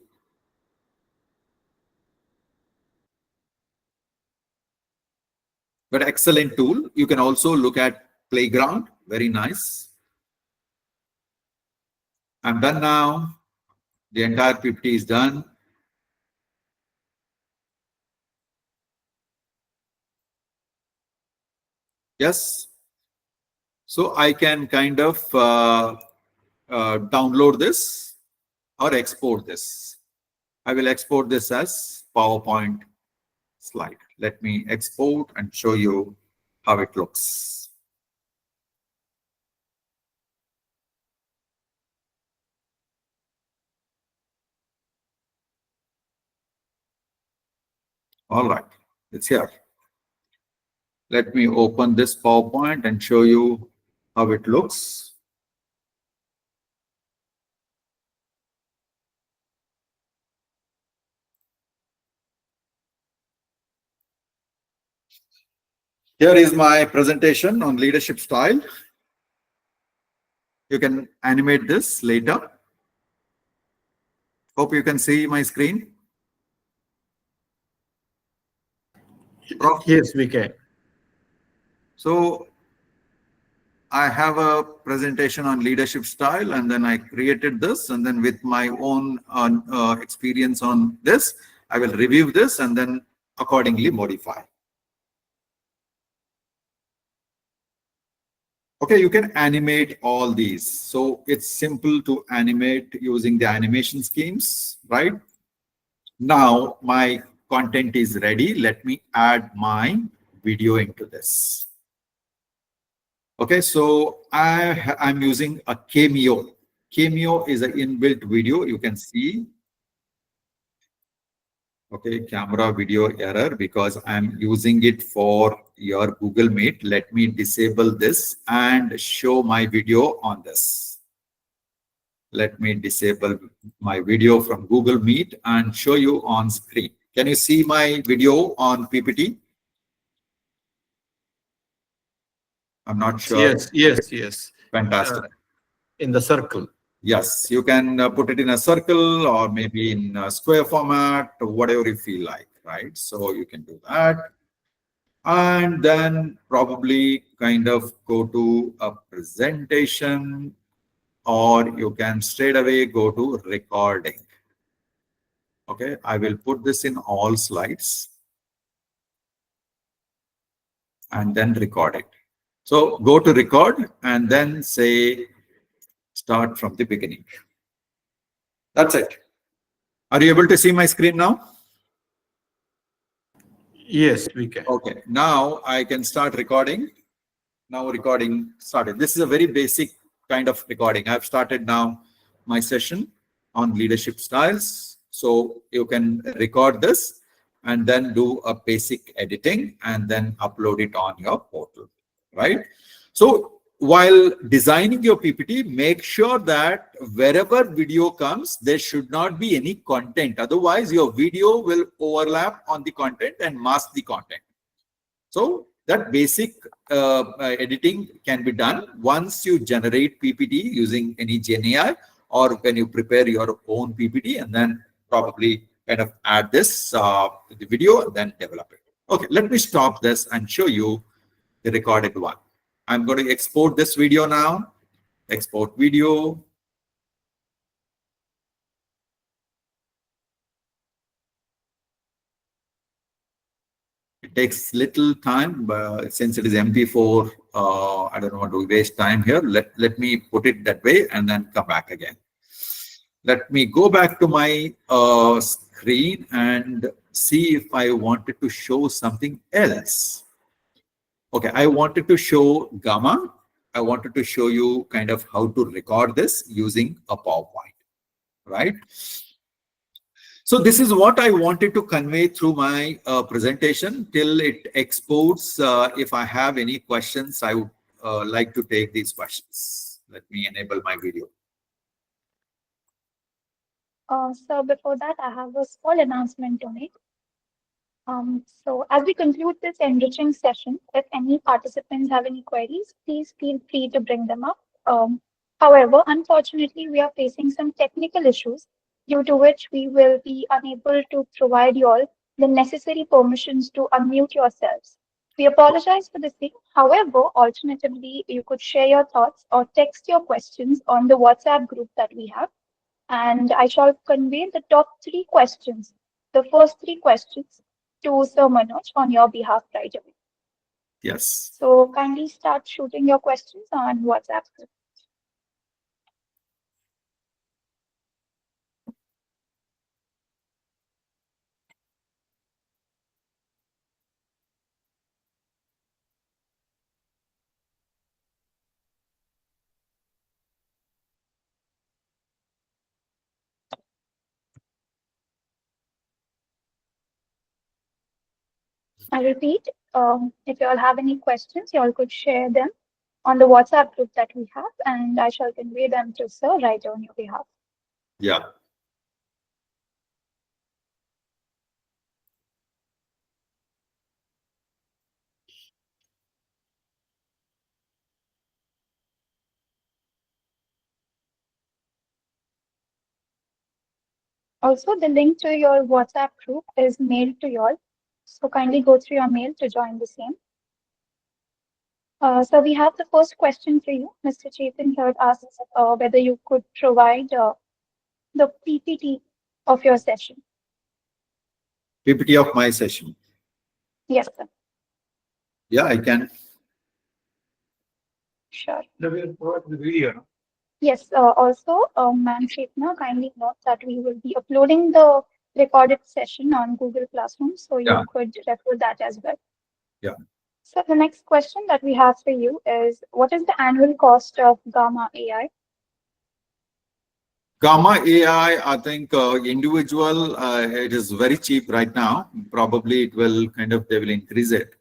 But excellent tool. You can also look at Playground. Very nice. I'm done now. The entire PPT is done. Yes. So I can kind of download this or export this. I will export this as PowerPoint slide. Let me export and show you how it looks. All right, it's here. Let me open this PowerPoint and show you how it looks. Here is my presentation on leadership style. You can animate this later. Hope you can see my screen. Yes, we can. So I have a presentation on leadership style, and then I created this, and then with my own experience on this, I will review this and then accordingly modify. Okay, you can animate all these. So it's simple to animate using the animation schemes, right? Now my content is ready. Let me add my video into this. Okay, so I'm using a Cameo. Cameo is an inbuilt video. You can see. Okay, camera video error because I'm using it for your Google Meet. Let me disable this and show my video on this. Let me disable my video from Google Meet and show you on screen. Can you see my video on PPT? I'm not sure. Yes. Fantastic. In the circle. Yes, you can put it in a circle or maybe in a square format, whatever you feel like, right? So you can do that. And then probably kind of go to a presentation, or you can straight away go to recording. Okay, I will put this in all slides and then record it. So go to record and then say start from the beginning. That's it. Are you able to see my screen now? Yes, we can. Okay, now I can start recording. Now recording started. This is a very basic kind of recording. I've started now my session on leadership styles. So you can record this and then do a basic editing and then upload it on your portal, right? So while designing your PPT, make sure that wherever video comes, there should not be any content. Otherwise, your video will overlap on the content and mask the content. So that basic editing can be done once you generate PPT using any GenAI, or when you prepare your own PPT and then probably kind of add this to the video and then develop it. Okay, let me stop this and show you the recorded one. I'm going to export this video now. Export video. It takes little time, but since it is MP4, I don't want to waste time here. Let me put it that way and then come back again. Let me go back to my screen and see if I wanted to show something else. Okay, I wanted to show Gamma. I wanted to show you kind of how to record this using a PowerPoint, right? So this is what I wanted to convey through my presentation till it exports. If I have any questions, I would like to take these questions. Let me enable my video. So before that, I have a small announcement to make. So as we conclude this enriching session, if any participants have any queries, please feel free to bring them up. However, unfortunately, we are facing some technical issues due to which we will be unable to provide you all the necessary permissions to unmute yourselves. We apologize for the same. However, alternatively, you could share your thoughts or text your questions on the WhatsApp group that we have, and I shall convey the top three questions, the first three questions, to Sir Manoj on your behalf right away. Yes. So kindly start shooting your questions on WhatsApp. I repeat, if you all have any questions, you all could share them on the WhatsApp group that we have, and I shall convey them to Sir right on your behalf. Yeah. Also, the link to your WhatsApp group is mailed to you all, so kindly go through your mail to join the same. So we have the first question for you. Mr. Chetan here asks whether you could provide the PPT of your session. PPT of my session. Yes, sir. Yeah, I can. Sure. We will provide the video. Yes, also, Ma'am Chetna, kindly note that we will be uploading the recorded session on Google Classroom, so you Yeah. could refer that as well. Yeah. So the next question that we have for you is, what is the annual cost of Gamma AI? Gamma AI, I think individual, it is very cheap right now. Probably it will they will increase it.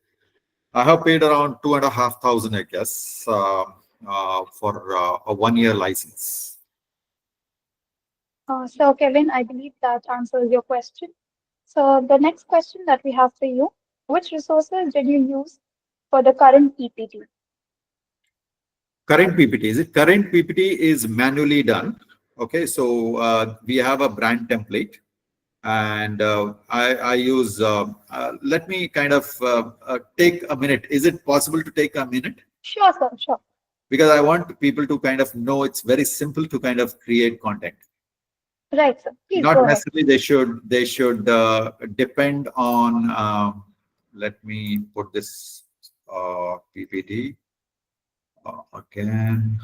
I have paid around 2,500, I guess, for a 1-year license. So Kevin, I believe that answers your question. So the next question that we have for you, which resources did you use for the current PPT? Current PPT, is it? Current PPT is manually done. Okay, so we have a brand template, and I use, let me take a minute. Is it possible to take a minute? Sure, sir, sure. Because I want people to know it's very simple to create content. Right, sir. Please Not go ahead. necessarily they should depend on, let me put this PPT again.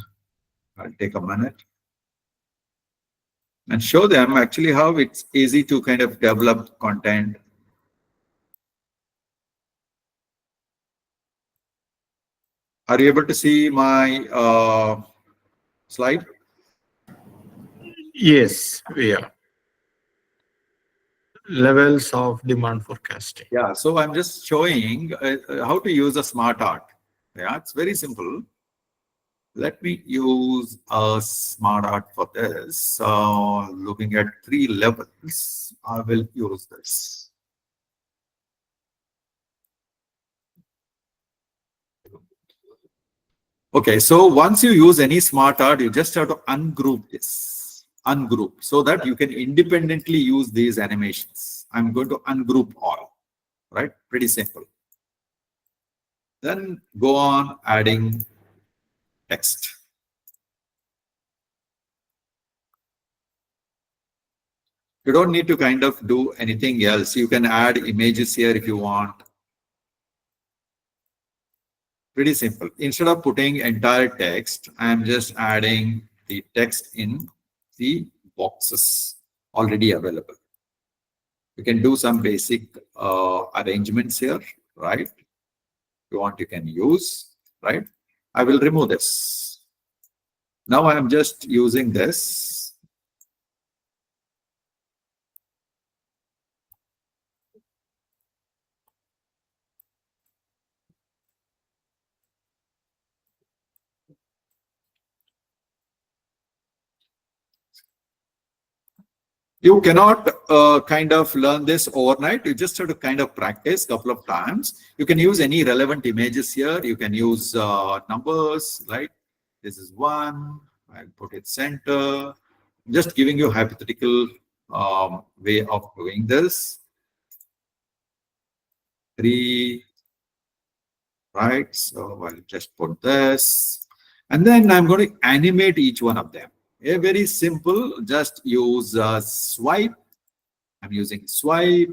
I'll take a minute and show them actually how it's easy to develop content. Are you able to see my slide? Yes, we are. Levels of demand forecasting. Yeah, so I'm just showing how to use a smart art. Yeah, it's very simple. Let me use a smart art for this. Looking at 3 levels, I will use this. Okay, so once you use any smart art, you just have to ungroup this. Ungroup, so that you can independently use these animations. I'm going to ungroup all, right? Pretty simple. Then go on adding text. You don't need to do anything else. You can add images here if you want. Pretty simple. Instead of putting entire text, I'm just adding the text in the boxes already available. You can do some basic arrangements here, right? If you want, you can use, right? I will remove this. Now I am just using this. You cannot kind of learn this overnight. You just have to kind of practice a couple of times. You can use any relevant images here. You can use numbers, right? This is 1. I'll put it center. Just giving you hypothetical way of doing this. 3, right? So I'll just put this. And then I'm going to animate each one of them. A very simple, just use swipe. I'm using swipe.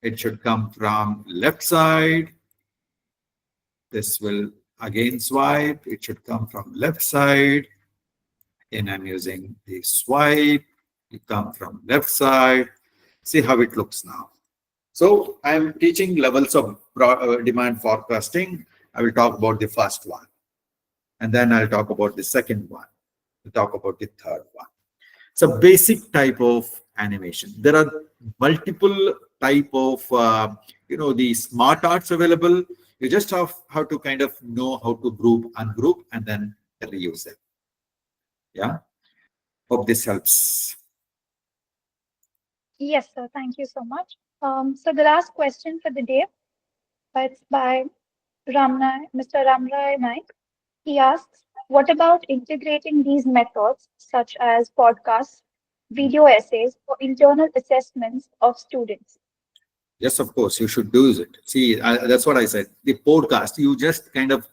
It should come from left side. This will again swipe. It should come from left side. And I'm using the swipe. It come from left side. See how it looks now. So I'm teaching levels of demand forecasting. I will talk about the first one. And then I'll talk about the second one. We'll talk about the third one. It's a basic type of animation. There are multiple type of, the smart arts available. You just have to kind of know how to group, ungroup, and then reuse them. Yeah. Hope this helps. Yes, sir. Thank you so much. So the last question for the day, it's by Mr. Ramray Naik. He asks, what about integrating these methods, such as podcasts, video essays, or internal assessments of students? Yes, of course, you should do it. See, that's what I said. The podcast, you just kind of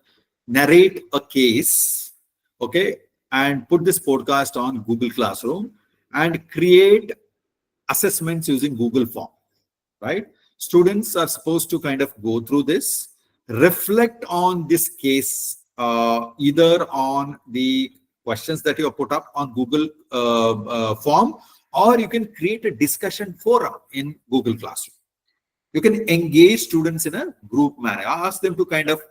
narrate a case, okay, and put this podcast on Google Classroom and create assessments using Google Form, right? Students are supposed to kind of go through this, reflect on this case, either on the questions that you have put up on Google Form, or you can create a discussion forum in Google Classroom. You can engage students in a group manner. Ask them to kind of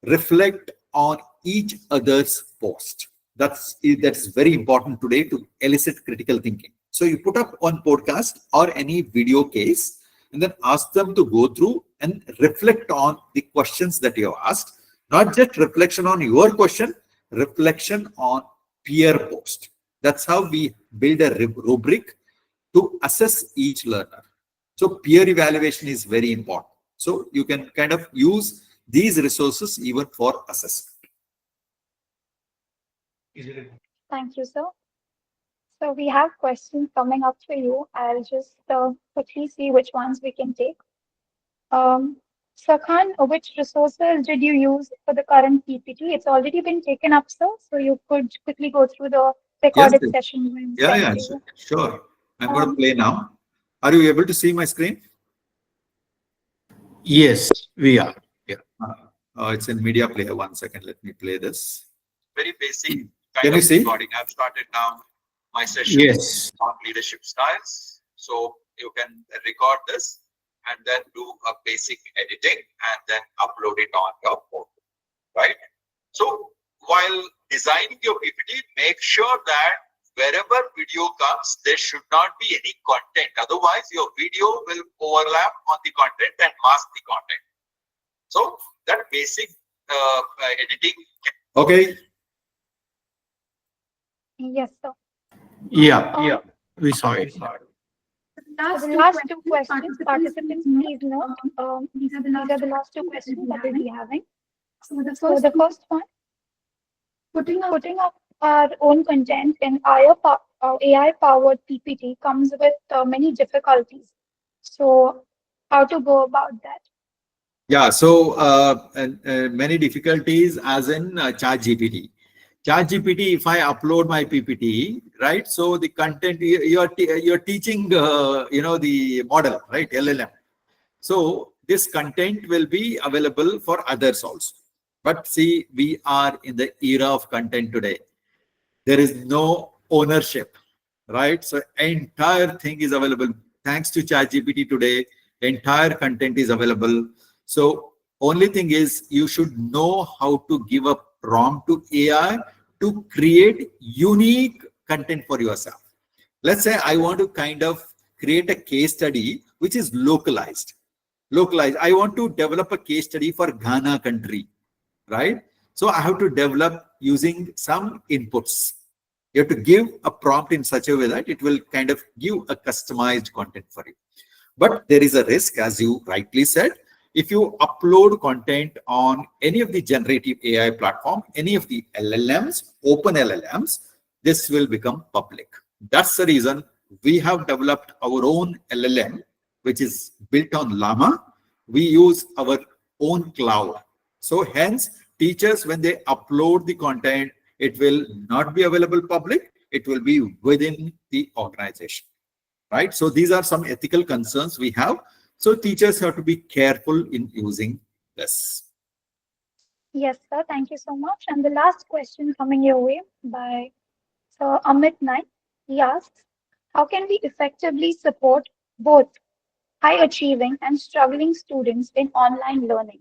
reflect on each other's post. That's very important today to elicit critical thinking. So you put up on podcast or any video case, and then ask them to go through and reflect on the questions that you have asked. Not just reflection on your question, reflection on peer post. That's how we build a rubric to assess each learner. So peer evaluation is very important. So you can kind of use these resources even for assessment. Thank you, sir. So we have questions coming up for you. I'll just quickly see which ones we can take. Sakhan, which resources did you use for the current PPT? It's already been taken up, sir. So you could quickly go through the recorded Yes, session when yeah, sent yeah, to you. sure. I'm going to play now. Are you able to see my screen? Yes, we are. Yeah. It's in media player. 1 second. Let me play this. Very basic kind Can you of see? recording. I've started now my session Yes. on leadership styles. So you can record this and then do a basic editing and then upload it on your phone, right? So while designing your PPT, make sure that wherever video comes, there should not be any content. Otherwise, your video will overlap on the content and mask the content. So that basic editing. Okay. Yes, sir. Yeah, we saw it. So the last two questions, participants, please note, these are the last two questions that we'll be having. So the first one, putting up our own content in AI-powered PPT comes with many difficulties. So how to go about that? Yeah, so many difficulties as in ChatGPT. ChatGPT, if I upload my PPT, right? So the content you're teaching, the model, right? LLM. So this content will be available for others also. But see, we are in the era of content today. There is no ownership, right? So entire thing is available. Thanks to ChatGPT today, entire content is available. So only thing is you should know how to give a prompt to AI to create unique content for yourself. Let's say I want to kind of create a case study which is localized. I want to develop a case study for Ghana country, right? So I have to develop using some inputs. You have to give a prompt in such a way that it will kind of give a customized content for you. But there is a risk, as you rightly said, if you upload content on any of the generative AI platform, any of the LLMs, open LLMs, this will become public. That's the reason we have developed our own LLM, which is built on Llama. We use our own cloud. So hence, teachers, when they upload the content, it will not be available public. It will be within the organization, right? So these are some ethical concerns we have. So teachers have to be careful in using this. Yes, sir. Thank you so much. And the last question coming your way by Sir Amit Naik. He asks, how can we effectively support both high achieving and struggling students in online learning?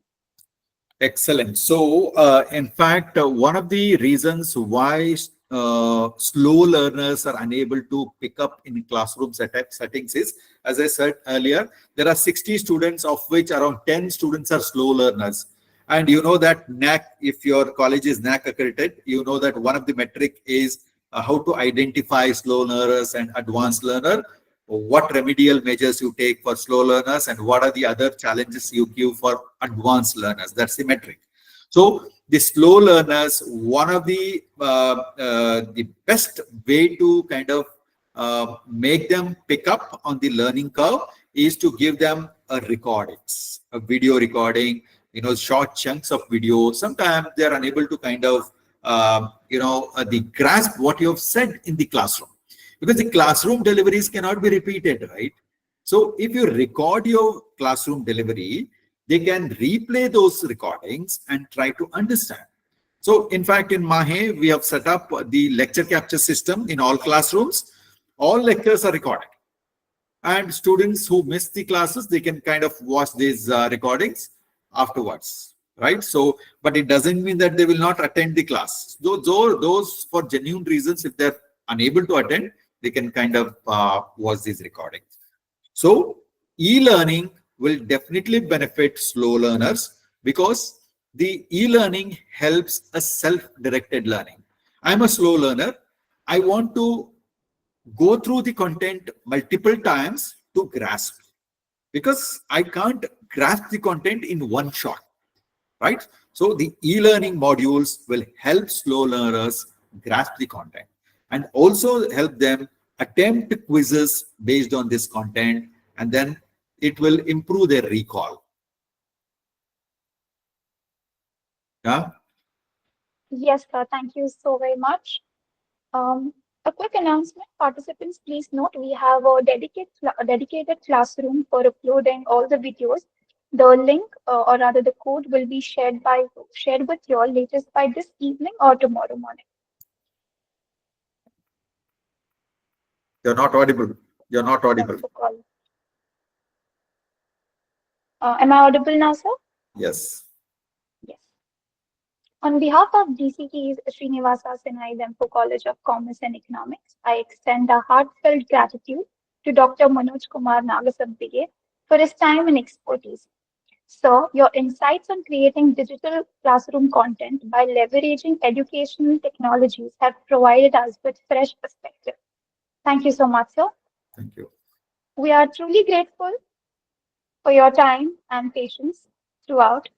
Excellent. So, in fact, one of the reasons why slow learners are unable to pick up in classroom settings is, as I said earlier, there are 60 students, of which around 10 students are slow learners. And you know that NAC, if your college is NAC accredited, you know that one of the metric is how to identify slow learners and advanced learner, what remedial measures you take for slow learners, and what are the other challenges you give for advanced learners. That's the metric. So the slow learners, one of the best way to kind of make them pick up on the learning curve is to give them a recordings, a video recording, short chunks of video. Sometimes they are unable to kind of the grasp what you have said in the classroom, because the classroom deliveries cannot be repeated, right? So if you record your classroom delivery, they can replay those recordings and try to understand. So in fact, in MAHE, we have set up the lecture capture system in all classrooms. All lectures are recorded. And students who miss the classes, they can kind of watch these recordings afterwards, right? So, but it doesn't mean that they will not attend the class. Those for genuine reasons, if they're unable to attend, they can kind of watch these recordings. So e-learning will definitely benefit slow learners, because the e-learning helps a self-directed learning. I'm a slow learner. I want to go through the content multiple times to grasp, because I can't grasp the content in one shot, right? So the e-learning modules will help slow learners grasp the content and also help them attempt quizzes based on this content, and then it will improve their recall. Yeah. Yes, sir. Thank you so very much. A quick announcement, participants, please note we have a dedicated classroom for uploading all the videos. The link, or rather the code, will be shared with you all latest by this evening or tomorrow morning. You're not audible. You're not audible. Thanks for calling. Am I audible now, sir? Yes. Yes. On behalf of DCT's Srinivasa Sinai College of Commerce and Economics, I extend a heartfelt gratitude to Dr. Manoj Nagasampige for his time and expertise. Sir, your insights on creating digital classroom content by leveraging educational technologies have provided us with fresh perspective. Thank you so much, sir. Thank you. We are truly grateful for your time and patience throughout.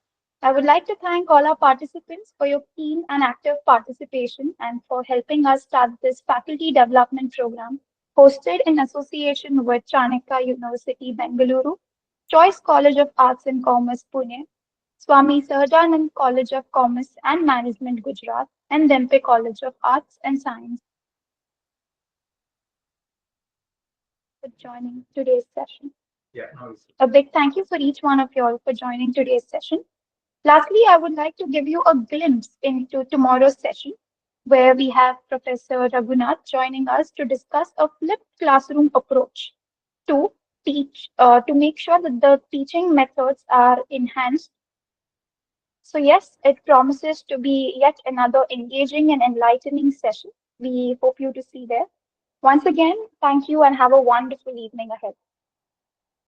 I would like to thank all our participants for your keen and active participation and for helping us start this faculty development program hosted in association with Chanakya University, Bengaluru, Choice College of Arts and Commerce, Pune, Swami Sahajanand College of Commerce and Management, Gujarat, and Dempe College of Arts and Science for joining today's session. Yeah. No, A big thank you for each one of you all for joining today's session. Lastly, I would like to give you a glimpse into tomorrow's session, where we have Professor Raghunath joining us to discuss a flipped classroom approach to to make sure that the teaching methods are enhanced. So yes, it promises to be yet another engaging and enlightening session. We hope you to see there. Once again, thank you and have a wonderful evening ahead.